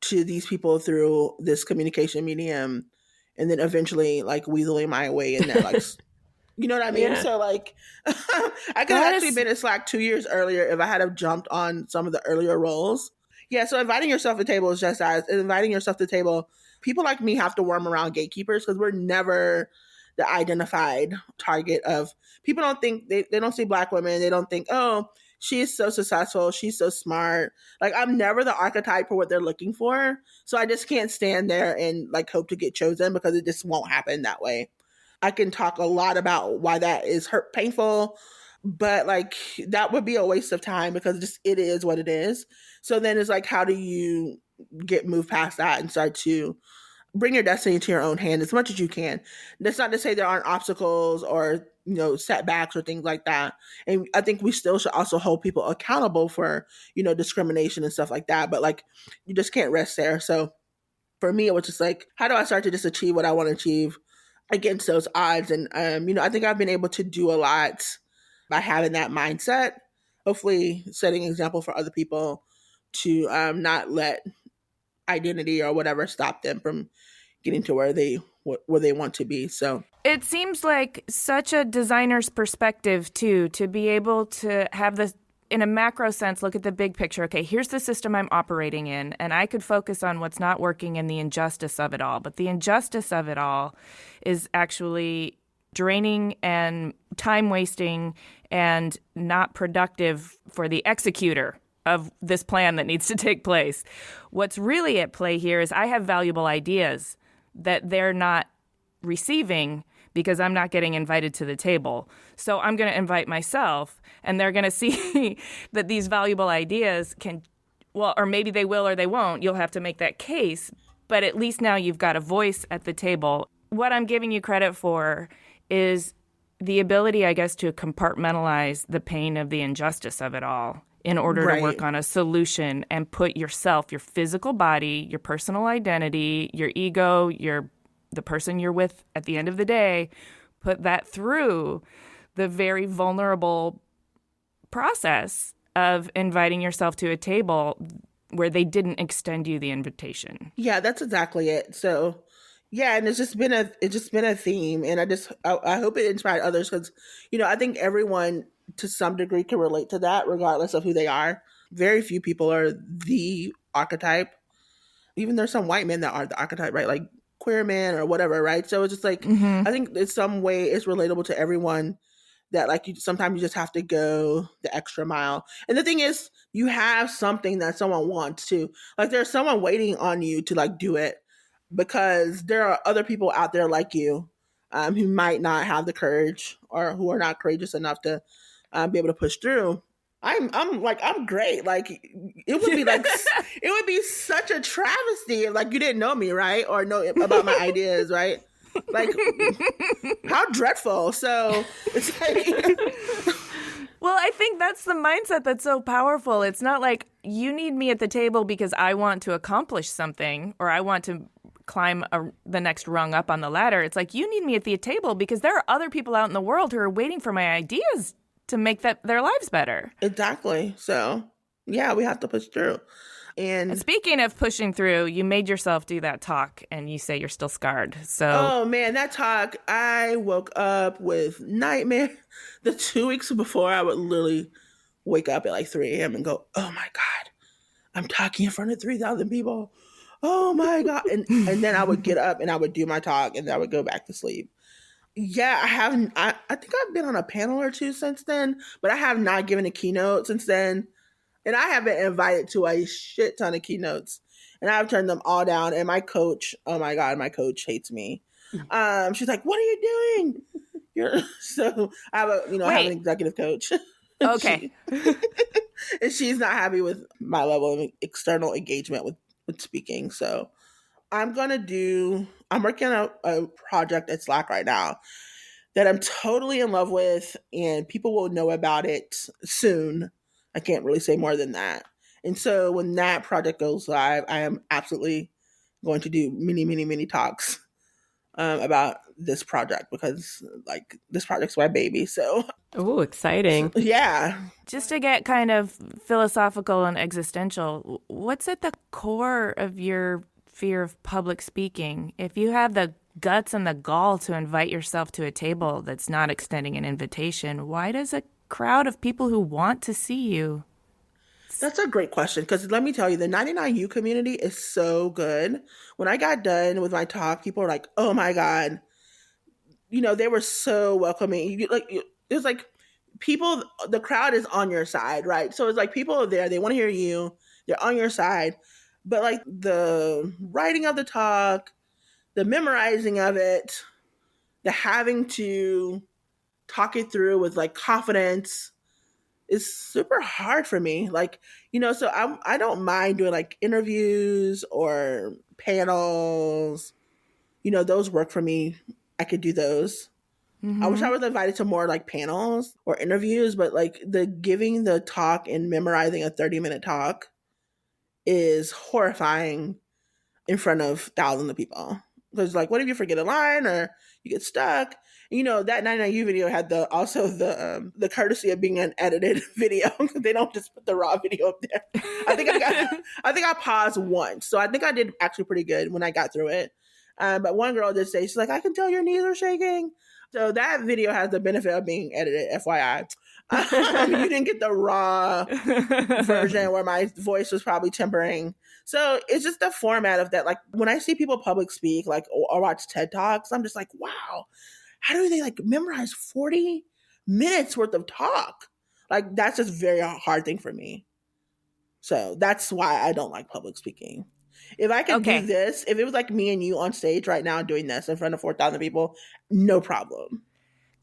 to these people through this communication medium and then eventually like weaseling my way in there. Like, you know what I mean? Yeah. So like I could have actually been in Slack 2 years earlier if I had have jumped on some of the earlier roles. Yeah, so inviting yourself to the table is just as inviting yourself to the table. People like me have to worm around gatekeepers because we're never the identified target of people. Don't think they don't see Black women. They don't think, oh, she is so successful. She's so smart. Like I'm never the archetype for what they're looking for. So I just can't stand there and like hope to get chosen because it just won't happen that way. I can talk a lot about why that is painful, but like that would be a waste of time because it is what it is. So then it's like, how do you move past that and start to bring your destiny to your own hand as much as you can? That's not to say there aren't obstacles or, setbacks or things like that. And I think we still should also hold people accountable for, discrimination and stuff like that. But like, you just can't rest there. So for me, it was just like, how do I start to just achieve what I want to achieve against those odds? And, I think I've been able to do a lot by having that mindset, hopefully setting an example for other people to not let identity or whatever stop them from getting to where they want to be. So it seems like such a designer's perspective too, to be able to have this in a macro sense, look at the big picture. Okay, here's the system I'm operating in, and I could focus on what's not working and the injustice of it all. But the injustice of it all is actually draining and time wasting and not productive for the executor of this plan that needs to take place. What's really at play here is I have valuable ideas that they're not receiving because I'm not getting invited to the table. So I'm going to invite myself, and they're going to see that these valuable ideas can, well, or maybe they will or they won't. You'll have to make that case. But at least now you've got a voice at the table. What I'm giving you credit for is the ability, I guess, to compartmentalize the pain of the injustice of it all in order to work on a solution and put yourself, your physical body, your personal identity, your ego, the person you're with at the end of the day, put that through the very vulnerable process of inviting yourself to a table where they didn't extend you the invitation. Yeah, that's exactly it. So yeah, and it's just been a theme, and I hope it inspired others because, I think everyone to some degree can relate to that regardless of who they are. Very few people are the archetype. Even there's some white men that are the archetype, right? Like queer men or whatever, right? So it's just like, I think in some way it's relatable to everyone that like sometimes you just have to go the extra mile. And the thing is, you have something that someone wants to, like there's someone waiting on you to like do it because there are other people out there like you who might not have the courage or who are not courageous enough to be able to push through. I'm great. Like it would be like it would be such a travesty if like you didn't know me, right? Or know about my ideas, right? Like how dreadful. So it's like well, I think that's the mindset that's so powerful. It's not like you need me at the table because I want to accomplish something or I want to climb the next rung up on the ladder. It's like you need me at the table because there are other people out in the world who are waiting for my ideas to make their lives better. Exactly. So, yeah, we have to push through. And speaking of pushing through, you made yourself do that talk, and you say you're still scarred. So, oh man, that talk! I woke up with nightmare. The 2 weeks before, I would literally wake up at like 3 a.m. and go, "Oh my god, I'm talking in front of 3,000 people. oh my God. And then I would get up and I would do my talk and then I would go back to sleep. Yeah, I haven't. I think I've been on a panel or two since then, but I have not given a keynote since then. And I have been invited to a shit ton of keynotes, and I've turned them all down. And my coach, oh my God, my coach hates me. She's like, "What are you doing?" So I have I have an executive coach. Okay. And she's not happy with my level of external engagement with speaking. So I'm working on a project at Slack right now that I'm totally in love with, and people will know about it soon. I can't really say more than that. And so when that project goes live, I am absolutely going to do many, many, many talks about this project because this project's my baby. So, Oh, exciting. Yeah. Just to get kind of philosophical and existential, what's at the core of your fear of public speaking? If you have the guts and the gall to invite yourself to a table that's not extending an invitation, why does a crowd of people who want to see you? That's a great question because let me tell you, the 99U community is so good. When I got done with my talk, people were like, oh my God. They were so welcoming. It was like people, the crowd is on your side, right? So it's like people are there, they want to hear you, they're on your side. But like the writing of the talk, the memorizing of it, the having to talk it through with like confidence is super hard for me. So I don't mind doing like interviews or panels. Those work for me. I could do those. Mm-hmm. I wish I was invited to more like panels or interviews, but like the giving the talk and memorizing a 30-minute talk is horrifying in front of thousands of people. Because like, what if you forget a line or you get stuck? That 99U video had the courtesy of being an edited video. They don't just put the raw video up there. I think I paused once. So I think I did actually pretty good when I got through it. But one girl did say, she's like, I can tell your knees are shaking. So that video has the benefit of being edited, FYI. You didn't get the raw version where my voice was probably tempering. So it's just the format of that. Like when I see people public speak, like or watch TED Talks, I'm just like, wow, how do they like memorize 40 minutes worth of talk? Like that's just very hard thing for me. So that's why I don't like public speaking. If I could do this, if it was like me and you on stage right now doing this in front of 4,000 people, no problem.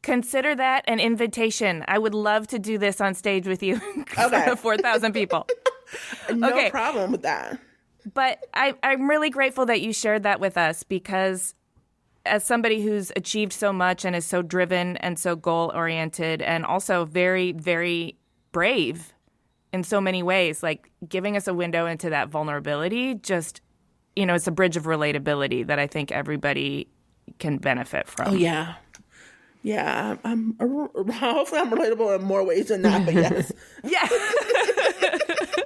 Consider that an invitation. I would love to do this on stage with you in front of 4,000 people. No problem with that. But I'm really grateful that you shared that with us because as somebody who's achieved so much and is so driven and so goal-oriented and also very, very brave in so many ways, like giving us a window into that vulnerability, just, it's a bridge of relatability that I think everybody can benefit from. Oh, yeah. Yeah, hopefully I'm relatable in more ways than that, but yes. Yeah.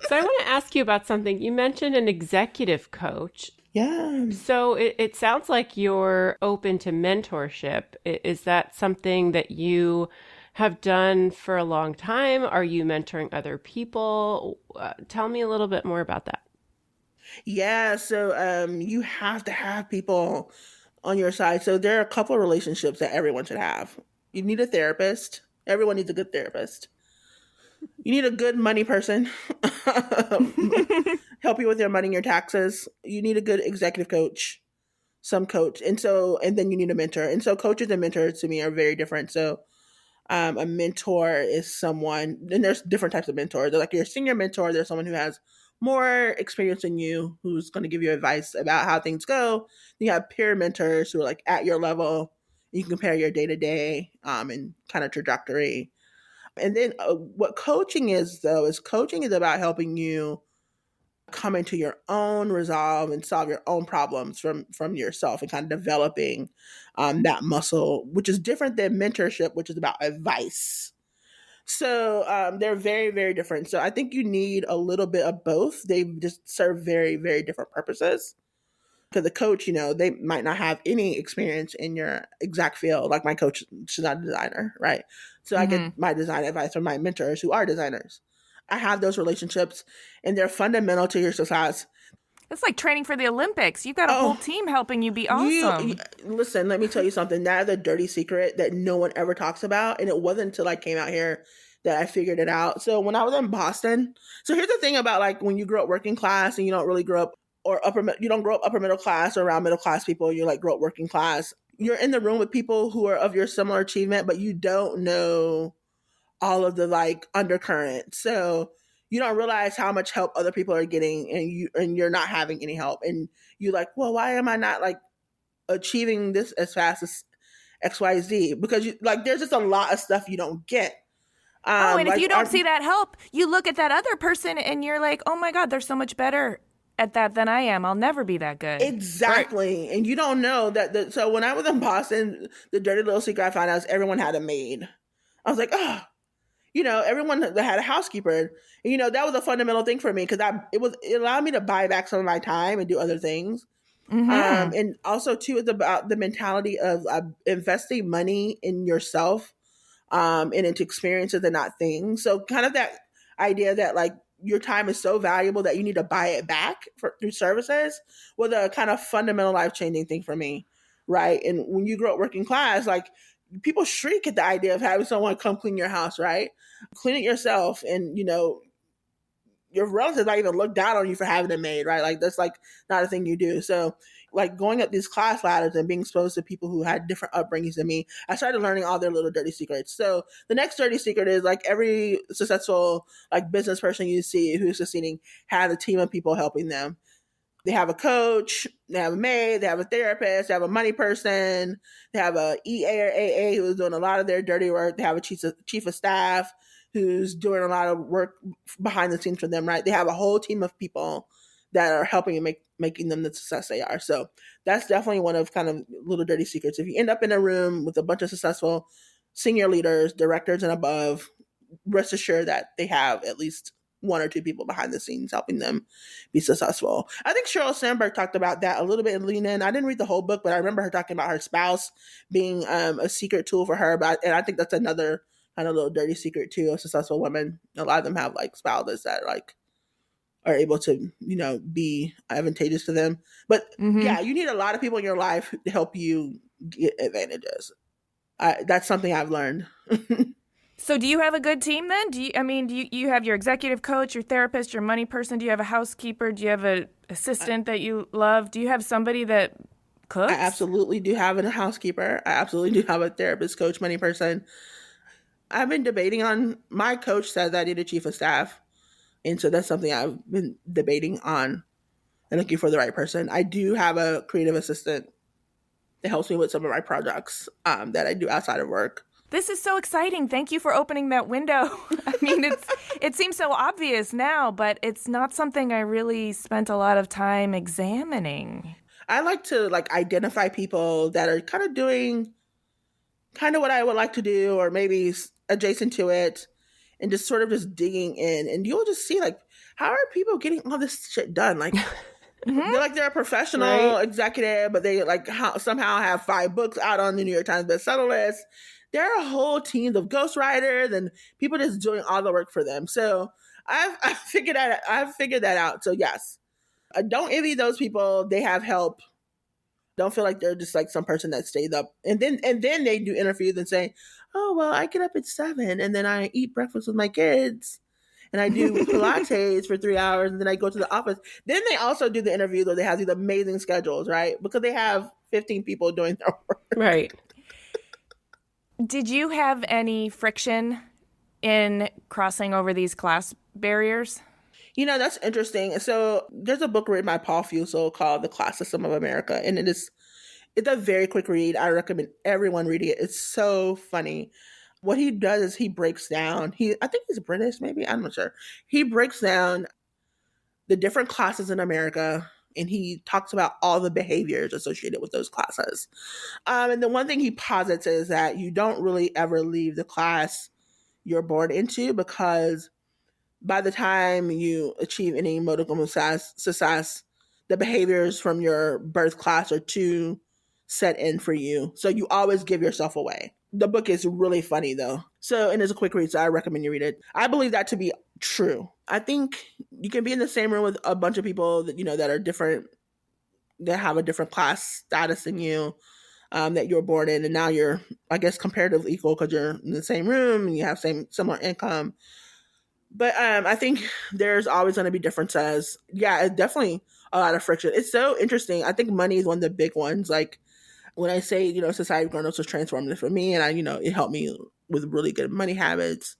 So I want to ask you about something. You mentioned an executive coach. Yeah. So it sounds like you're open to mentorship. Is that something that you have done for a long time? Are you mentoring other people? Tell me a little bit more about that. Yeah, so you have to have people on your side. So there are a couple of relationships that everyone should have. You need a therapist. Everyone needs a good therapist. You need a good money person. Help you with your money and your taxes. You need a good executive coach, some coach. And then you need a mentor. And so coaches and mentors to me are very different. So a mentor is someone, and there's different types of mentors. They're like your senior mentor, there's someone who has more experience than you, who's going to give you advice about how things go. You have peer mentors who are like at your level. You can compare your day-to-day and kind of trajectory. And then what coaching is, though, is coaching is about helping you come into your own resolve and solve your own problems from yourself and kind of developing that muscle, which is different than mentorship, which is about advice. So they're very, very different. So I think you need a little bit of both. They just serve very, very different purposes. Because the coach, they might not have any experience in your exact field. Like my coach, she's not a designer, right? So I get my design advice from my mentors who are designers. I have those relationships, and they're fundamental to your success. It's like training for the Olympics. You've got a whole team helping you be awesome. Listen, let me tell you something. That is a dirty secret that no one ever talks about. And it wasn't until I came out here that I figured it out. So when I was in Boston, so here's the thing about like when you grow up working class and you don't really grow up you don't grow up upper middle class or around middle class people, you like grow up working class. You're in the room with people who are of your similar achievement, but you don't know all of the like undercurrent. So you don't realize how much help other people are getting and you're not having any help. And you're like, well, why am I not like achieving this as fast as XYZ? Because you like there's just a lot of stuff you don't get. And like, if you don't see that help, you look at that other person and you're like, oh my God, they're so much better at that than I am. I'll never be that good. Exactly. Right. And you don't know that. So when I was in Boston, the dirty little secret I found out is everyone had a maid. I was like, oh, everyone had a housekeeper. And, that was a fundamental thing for me because it allowed me to buy back some of my time and do other things. Mm-hmm. And also, too, it's about the mentality of investing money in yourself and into experiences and not things. So kind of that idea that, like, your time is so valuable that you need to buy it back through services was a kind of fundamental life-changing thing for me, right? And when you grow up working class, like, people shriek at the idea of having someone come clean your house, right? Clean it yourself. And, your relatives might even look down on you for having it made, right? Like, that's like not a thing you do. So like going up these class ladders and being exposed to people who had different upbringings than me, I started learning all their little dirty secrets. So the next dirty secret is like every successful like business person you see who's succeeding has a team of people helping them. They have a coach, they have a maid, they have a therapist, they have a money person, they have a EA or AA who's doing a lot of their dirty work. They have a chief of staff who's doing a lot of work behind the scenes for them, right? They have a whole team of people that are helping and making them the success they are. So that's definitely one of kind of little dirty secrets. If you end up in a room with a bunch of successful senior leaders, directors and above, rest assured that they have at least one or two people behind the scenes helping them be successful. I think Sheryl Sandberg talked about that a little bit in Lean In. I didn't read the whole book, but I remember her talking about her spouse being a secret tool for her. And I think that's another kind of little dirty secret too of successful women. A lot of them have like spouses that like are able to, be advantageous to them. But yeah, you need a lot of people in your life to help you get advantages. That's something I've learned. So do you have a good team then? Do you have your executive coach, your therapist, your money person? Do you have a housekeeper? Do you have an assistant that you love? Do you have somebody that cooks? I absolutely do have a housekeeper. I absolutely do have a therapist, coach, money person. I've been debating on, my coach says I need a chief of staff. And so that's something I've been debating on and looking for the right person. I do have a creative assistant that helps me with some of my projects that I do outside of work. This is so exciting. Thank you for opening that window. I mean, it seems so obvious now, but it's not something I really spent a lot of time examining. I like to identify people that are kind of doing kind of what I would like to do or maybe adjacent to it and just sort of just digging in. And you'll just see how are people getting all this shit done? They're a professional executive, but they somehow have 5 books out on the New York Times bestseller list. There are whole teams of ghostwriters and people just doing all the work for them. So I've figured that out. So yes, I don't envy those people. They have help. Don't feel like they're just like some person that stayed up. And then they do interviews and say, oh, well, I get up at 7 and then I eat breakfast with my kids and I do Pilates for 3 hours and then I go to the office. Then they also do the interviews where they have these amazing schedules, right? Because they have 15 people doing their work. Right. Did you have any friction in crossing over these class barriers? That's interesting. So there's a book written by Paul Fussell called The Class System of America. And it's a very quick read. I recommend everyone reading it. It's so funny. What he does is he breaks down, I think he's British, maybe, I'm not sure. He breaks down the different classes in America and he talks about all the behaviors associated with those classes. And the one thing he posits is that you don't really ever leave the class you're born into because by the time you achieve any modicum of success, the behaviors from your birth class are too set in for you. So you always give yourself away. The book is really funny though. So, and it's a quick read, so I recommend you read it. I believe that to be true. I think you can be in the same room with a bunch of people that, that are different, that have a different class status than you, that you were born in. And now you're, I guess, comparatively equal because you're in the same room and you have similar income. But I think there's always going to be differences. Yeah, it's definitely a lot of friction. It's so interesting. I think money is one of the big ones. Like when I say, society growing up was transformative for me, and it helped me with really good money habits,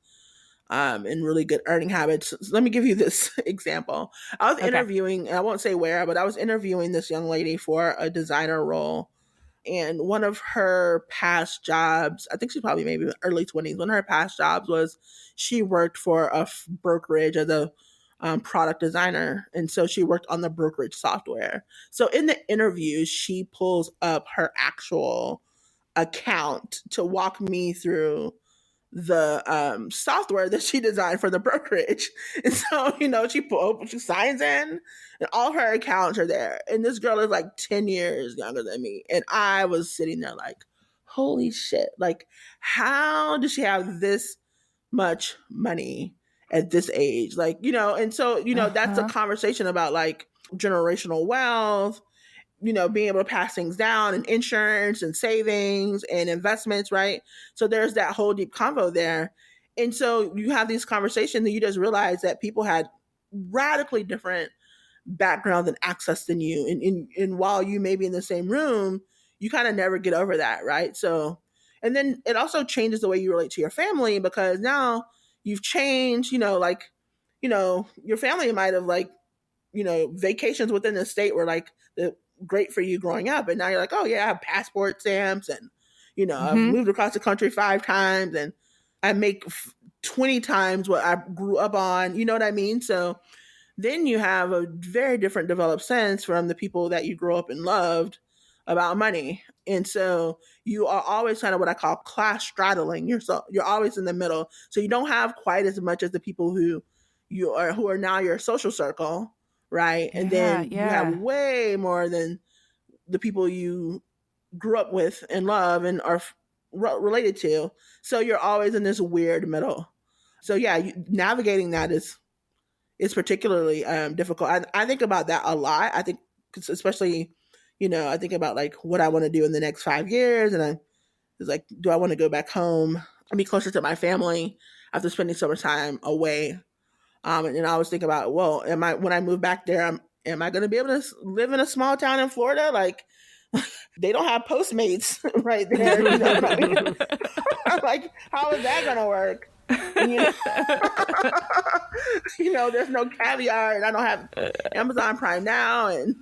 and really good earning habits. So let me give you this example. I was interviewing, and I won't say where, but I was interviewing this young lady for a designer role. And one of her past jobs, I think she's probably maybe early 20s, one of her past jobs was she worked for a brokerage as a product designer. And so she worked on the brokerage software. So in the interview, she pulls up her actual account to walk me through the software that she designed for the brokerage. And so, she signs in and all her accounts are there. And this girl is like 10 years younger than me. And I was sitting there like, holy shit. Like, how does she have this much money at this age? Like, and so, that's a conversation about like generational wealth, being able to pass things down, and insurance and savings and investments, right? So there's that whole deep convo there. And so you have these conversations and you just realize that people had radically different background and access than you. And while you may be in the same room, you kind of never get over that, right? So, and then it also changes the way you relate to your family, because now you've changed, your family might have like, vacations within the state were like great for you growing up. And now you're like, oh yeah, I have passport stamps and, I've moved across the country 5 times and I make 20 times what I grew up on. You know what I mean? So then you have a very different developed sense from the people that you grew up and loved about money. And so you are always kind of what I call class straddling. You're always in the middle. So you don't have quite as much as the people who are now your social circle, right? And then you have way more than the people you grew up with and love and are related to. So you're always in this weird middle. So yeah, navigating that is particularly difficult. I think about that a lot. I think, especially, I think about like what I want to do in the next 5 years, and I was like, do I want to go back home and be closer to my family after spending so much time away? And I always think about, well, when I move back there, am I going to be able to live in a small town in Florida? Like, they don't have Postmates right there. I'm like, how is that going to work? And, there's no caviar, and I don't have Amazon Prime now, and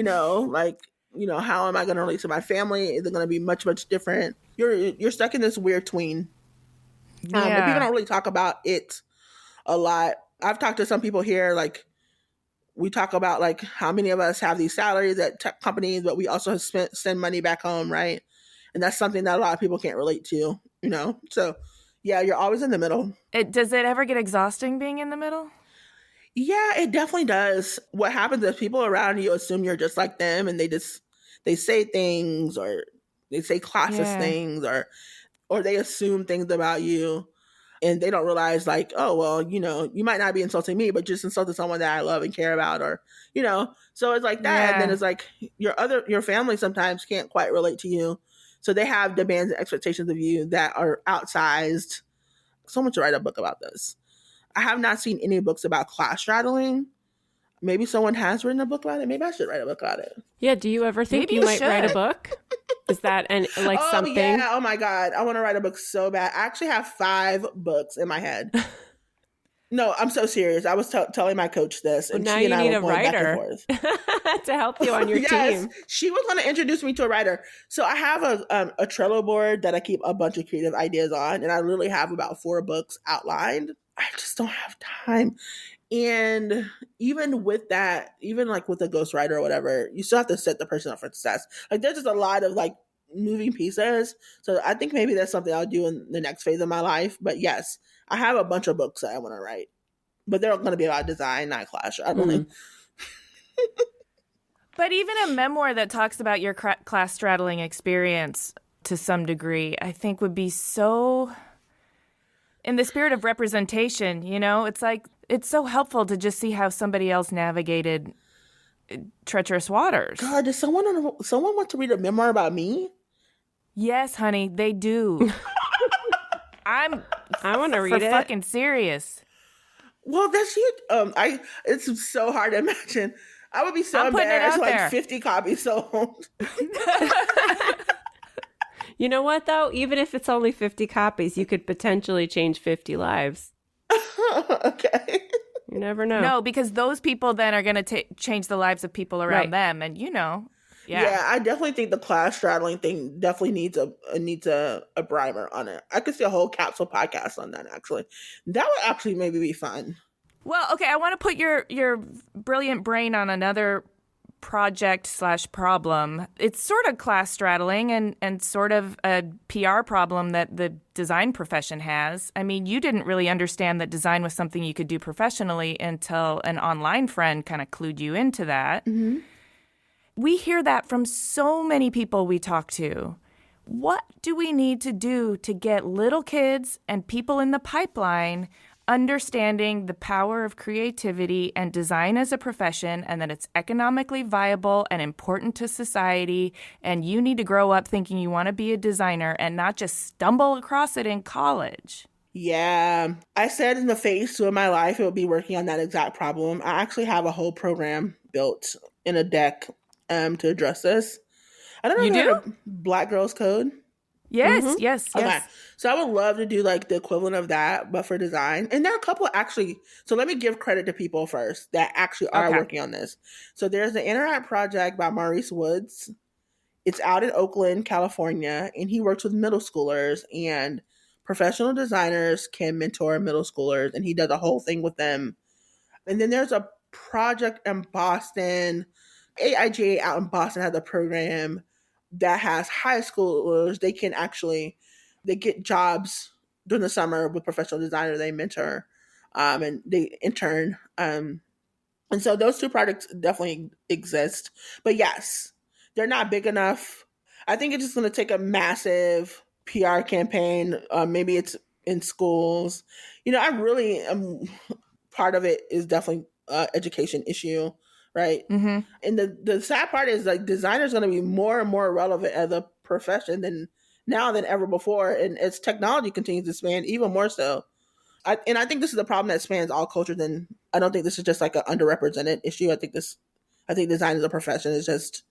how am I going to relate to my family? Is it going to be much, much different? You're stuck in this weird tween. But people don't really talk about it a lot. I've talked to some people here, like we talk about like how many of us have these salaries at tech companies, but we also send money back home, right? And that's something that a lot of people can't relate to, So yeah, you're always in the middle. Does it ever get exhausting being in the middle? Yeah, it definitely does. What happens is people around you assume you're just like them, and they say things, or they say classist things, or they assume things about you. And they don't realize like, oh, well, you might not be insulting me, but just insulting someone that I love and care about, or, so it's like that. Yeah. And then it's like your family sometimes can't quite relate to you. So they have demands and expectations of you that are outsized. Someone should write a book about this. I have not seen any books about class straddling. Maybe someone has written a book about it. Maybe I should write a book about it. Yeah. Do you ever think you might write a book? Is that something? Yeah. Oh my God. I want to write a book so bad. I actually have 5 books in my head. No, I'm so serious. I was telling my coach this, and now she and I need were a going writer back and forth to help you on your yes, team. She was going to introduce me to a writer. So I have a Trello board that I keep a bunch of creative ideas on, and I literally have about 4 books outlined. I just don't have time. And even with that, even like with a ghostwriter or whatever, you still have to set the person up for success. Like there's just a lot of like moving pieces. So I think maybe that's something I'll do in the next phase of my life. But yes, I have a bunch of books that I want to write, but they're going to be about design, not class. I don't think. But even a memoir that talks about your class straddling experience to some degree, I think would be so, in the spirit of representation, you know, it's like, it's so helpful to just see how somebody else navigated treacherous waters. God, does someone want to read a memoir about me? Yes, honey, they do. I want to read it. Fucking serious. Well, that's it. It's so hard to imagine. I would be so I'm putting it embarrassed. out Like there. 50 copies sold. You know what, though? Even if it's only 50 copies, you could potentially change 50 lives. Okay. You never know. No, because those people then are going to change the lives of people around them. And, you know, Yeah, I definitely think the class straddling thing definitely needs a primer on it. I could see a whole capsule podcast on that, actually. That would actually maybe be fun. Well, okay, I want to put your brilliant brain on another project/problem. It's sort of class straddling and sort of a PR problem that the design profession has. I mean, you didn't really understand that design was something you could do professionally until an online friend kind of clued you into that. Mm-hmm. We hear that from so many people we talk to. What do we need to do to get little kids and people in the pipeline understanding the power of creativity and design as a profession, and that it's economically viable and important to society, and you need to grow up thinking you want to be a designer and not just stumble across it in college? Yeah. I said in the phase 2 of my life it would be working on that exact problem. I actually have a whole program built in a deck to address this. I don't know if you heard of Black Girls Code. Yes, yes. Okay. So I would love to do like the equivalent of that, but for design. And there are a couple actually. So let me give credit to people first that actually are working on this. So there's the Interact project by Maurice Woods. It's out in Oakland, California, and he works with middle schoolers, and professional designers can mentor middle schoolers, and he does a whole thing with them. And then there's a project in Boston. AIGA out in Boston has a program that has high schoolers. They get jobs during the summer with professional designers they mentor, and they intern. And so those two projects definitely exist. But yes, they're not big enough. I think it's just going to take a massive PR campaign. Maybe it's in schools. You know, I really am, part of it is definitely education issue. Right. Mm-hmm. And the sad part is like design is going to be more and more relevant as a profession than ever before. And as technology continues to expand, even more so. I think this is a problem that spans all cultures. And I don't think this is just like an underrepresented issue. I think design as a profession is just,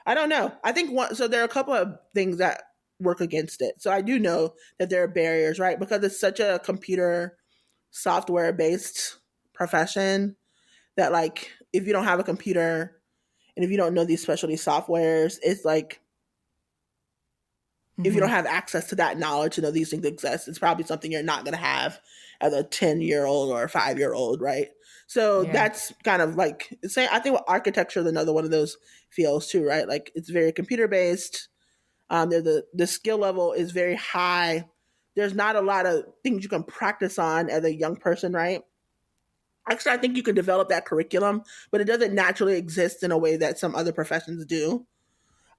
I don't know. I think so there are a couple of things that work against it. So I do know that there are barriers, right? Because it's such a computer software based profession that like, if you don't have a computer and if you don't know these specialty softwares, it's like, if you don't have access to that knowledge to know these things exist, it's probably something you're not going to have as a 10-year-old or a 5-year-old, right? So that's kind of like, I think architecture is another one of those fields too, right? Like it's very computer based. The skill level is very high. There's not a lot of things you can practice on as a young person, right? Actually, I think you can develop that curriculum, but it doesn't naturally exist in a way that some other professions do.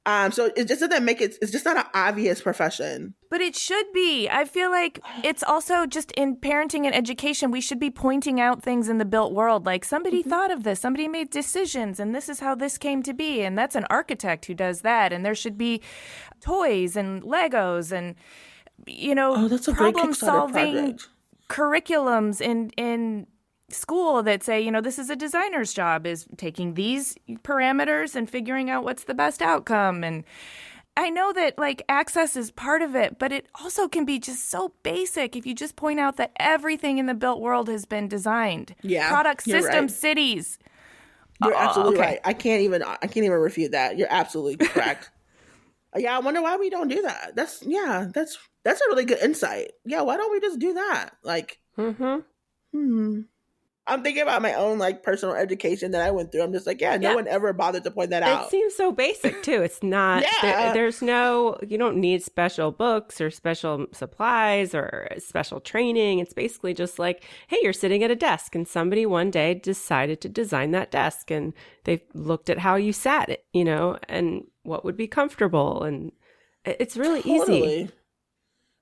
So it just doesn't make it, it's just not an obvious profession. But it should be. I feel like it's also just in parenting and education, we should be pointing out things in the built world. Like somebody thought of this, somebody made decisions, and this is how this came to be. And that's an architect who does that. And there should be toys and Legos and, you know, problem solving curriculums in school that say, you know, this is a designer's job, is taking these parameters and figuring out what's the best outcome. And I know that like access is part of it, but it also can be just so basic if you just point out that everything in the built world has been designed. Yeah, product systems, cities. You're absolutely right. I can't even refute that. You're absolutely correct. Yeah, I wonder why we don't do that. That's a really good insight. Yeah, why don't we just do that? Like, I'm thinking about my own like personal education that I went through. I'm just like, no one ever bothered to point that out. It seems so basic too. It's not, there's no, you don't need special books or special supplies or special training. It's basically just like, hey, you're sitting at a desk and somebody one day decided to design that desk and they looked at how you sat, and what would be comfortable. And it's really easy.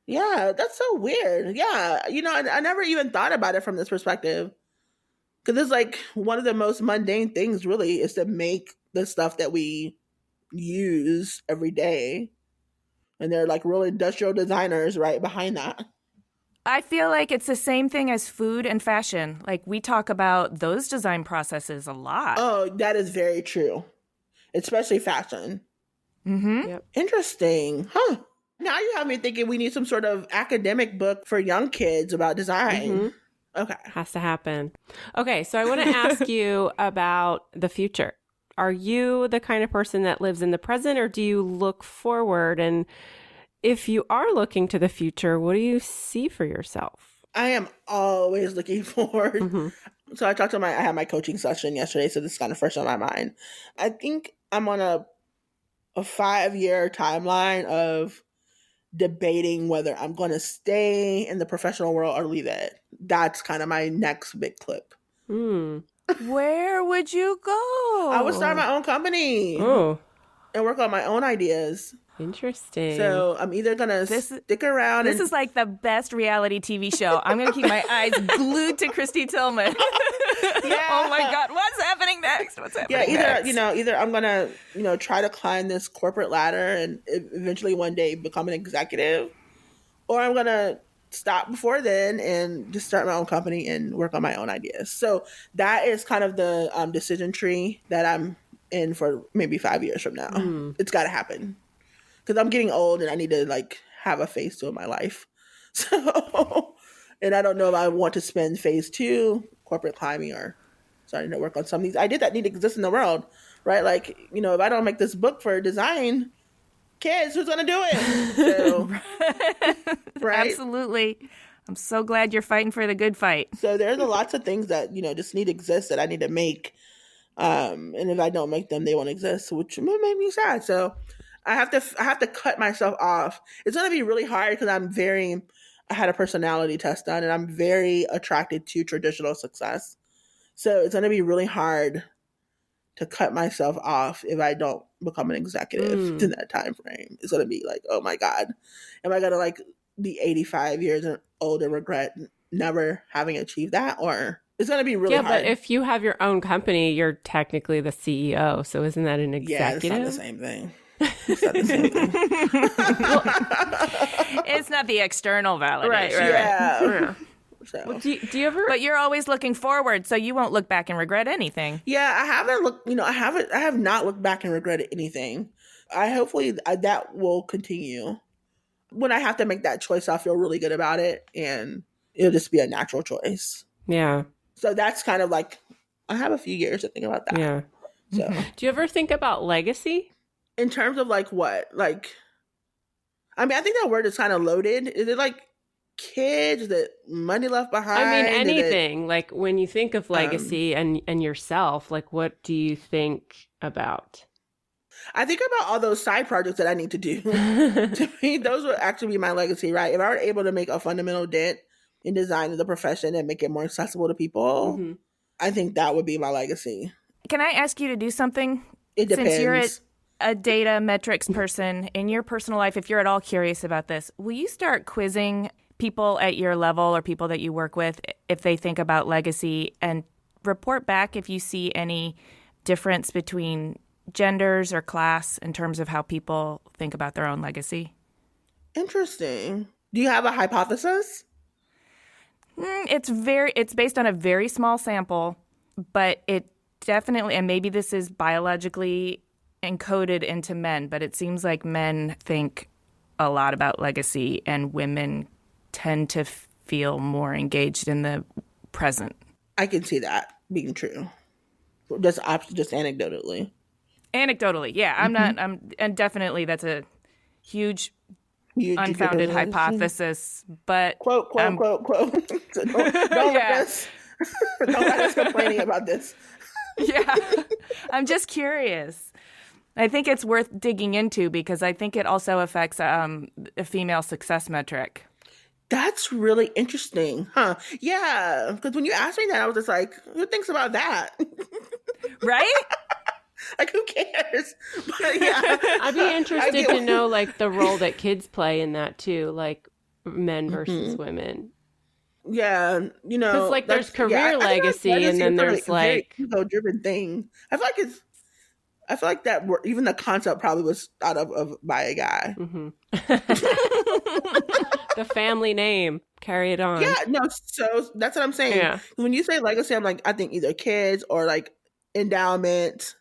Yeah, that's so weird. Yeah, I never even thought about it from this perspective. Because it's like one of the most mundane things really is to make the stuff that we use every day. And they're like real industrial designers right behind that. I feel like it's the same thing as food and fashion. Like we talk about those design processes a lot. Oh, that is very true. Especially fashion. Mm-hmm. Yep. Interesting. Huh. Now you have me thinking we need some sort of academic book for young kids about design. Mm-hmm. Okay. Has to happen. Okay, so I want to ask you about the future. Are you the kind of person that lives in the present or do you look forward? And if you are looking to the future, what do you see for yourself? I am always looking forward. Mm-hmm. So I had my coaching session yesterday, so this is kind of fresh on my mind. I think I'm on a 5-year timeline of debating whether I'm going to stay in the professional world or leave it. That's kind of my next big clip. Where would you go? I would start my own company and work on my own ideas. Interesting. So I'm either going to stick around. This is like the best reality TV show. I'm going to keep my eyes glued to Kristy Tillman. Oh my God. What's happening next? Either I'm going to, try to climb this corporate ladder and eventually one day become an executive, or I'm going to stop before then and just start my own company and work on my own ideas. So that is kind of the decision tree that I'm in for maybe 5 years from now. It's got to happen. Because I'm getting old and I need to like have a phase 2 of my life. So, and I don't know if I want to spend phase 2 corporate climbing or starting to work on some of these ideas that need to exist in the world, right? Like, if I don't make this book for design, kids, who's going to do it? So, right? Absolutely. I'm so glad you're fighting for the good fight. So there's lots of things that, just need to exist that I need to make. And if I don't make them, they won't exist, which will make me sad. So I have to cut myself off. It's going to be really hard because I had a personality test done and I'm very attracted to traditional success. So it's going to be really hard to cut myself off if I don't become an executive in that time frame. It's going to be like, oh my God, am I going to like be 85 years old and regret never having achieved that? Or it's going to be really hard. Yeah, but if you have your own company, you're technically the CEO. So isn't that an executive? Yeah, it's not the same thing. It's not the same thing. It's not the external validation. Right. Yeah. So. Well, do you ever? But you're always looking forward, so you won't look back and regret anything. Yeah, I have not looked back and regretted anything. Hopefully that will continue. When I have to make that choice, I'll feel really good about it, and it'll just be a natural choice. Yeah. So that's kind of like, I have a few years to think about that. Yeah. So, do you ever think about legacy? In terms of like what? Like, I mean, I think that word is kind of loaded. Is it like kids, that money left behind? I mean, anything. Like when you think of legacy and yourself, like what do you think about? I think about all those side projects that I need to do. To me, those would actually be my legacy, right? If I were able to make a fundamental dent in design of the profession and make it more accessible to people, I think that would be my legacy. Can I ask you to do something? It depends. Since you're a data metrics person in your personal life, if you're at all curious about this, will you start quizzing people at your level or people that you work with if they think about legacy, and report back if you see any difference between genders or class in terms of how people think about their own legacy? Interesting. Do you have a hypothesis? It's based on a very small sample, but it definitely, and maybe this is biologically encoded into men, but it seems like men think a lot about legacy and women tend to feel more engaged in the present. I can see that being true. Just anecdotally. Anecdotally, yeah. And definitely that's a huge unfounded hypothesis, but quote. So don't yeah. Nobody's complaining about this. Yeah. I'm just curious. I think it's worth digging into because I think it also affects a female success metric. That's really interesting, huh? Yeah, because when you asked me that, I was just like, who thinks about that? Right? Like, who cares? But yeah, I'd be interested to know like the role that kids play in that too, like men versus women. Yeah, you know, because like there's career legacy, and then there's like ego-driven thing. I feel like that even the concept probably was thought of by a guy. The family name, carry it on. Yeah, no, so that's what I'm saying. Yeah. When you say legacy, I'm like, I think either kids or like endowment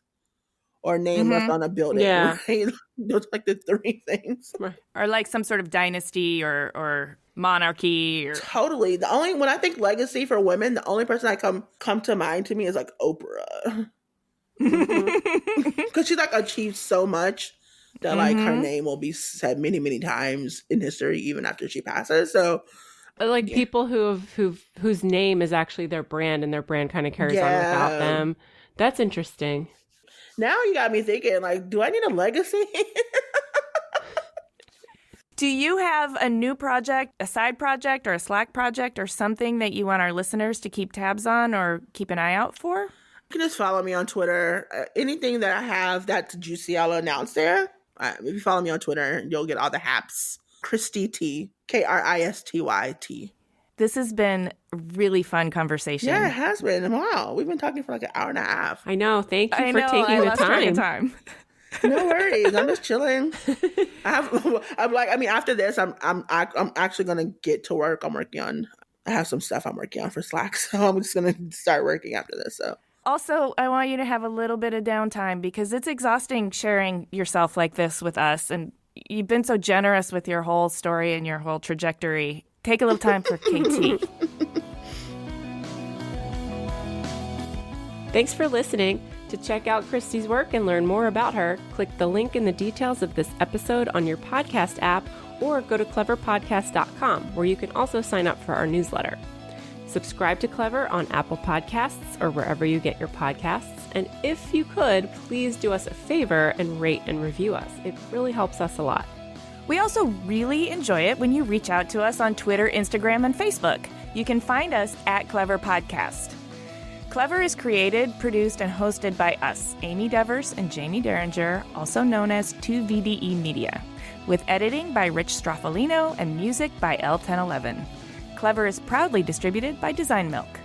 or name left on a building. Yeah. Right? Those are like the three things. Right. Or like some sort of dynasty or monarchy. Or... Totally. When I think legacy for women, the only person that come to mind to me is like Oprah. Because she like achieved so much that like her name will be said many, many times in history, even after she passes. So like people whose name is actually their brand, and their brand kind of carries on without them. That's interesting. Now you got me thinking, like, do I need a legacy? Do you have a new project, a side project, or a Slack project, or something that you want our listeners to keep tabs on or keep an eye out for? You can just follow me on Twitter. Anything that I have that's juicy, I'll announce there. If you follow me on Twitter, you'll get all the haps. Kristy T. Kristy. This has been a really fun conversation. Yeah, it has been. Wow. We've been talking for like an hour and a half. I know. Thank you for taking the time. No worries. I'm just chilling. After this, I'm actually gonna get to work. I have some stuff I'm working on for Slack, so I'm just gonna start working after this. So also, I want you to have a little bit of downtime because it's exhausting sharing yourself like this with us, and you've been so generous with your whole story and your whole trajectory. Take a little time for KT. Thanks for listening. To check out Kristy's work and learn more about her, click the link in the details of this episode on your podcast app, or go to cleverpodcast.com, where you can also sign up for our newsletter. Subscribe to Clever on Apple Podcasts or wherever you get your podcasts. And if you could, please do us a favor and rate and review us. It really helps us a lot. We also really enjoy it when you reach out to us on Twitter, Instagram, and Facebook. You can find us at Clever Podcast. Clever is created, produced, and hosted by us, Amy Devers and Jamie Derringer, also known as 2VDE Media, with editing by Rich Straffolino and music by L1011. Clever is proudly distributed by Design Milk.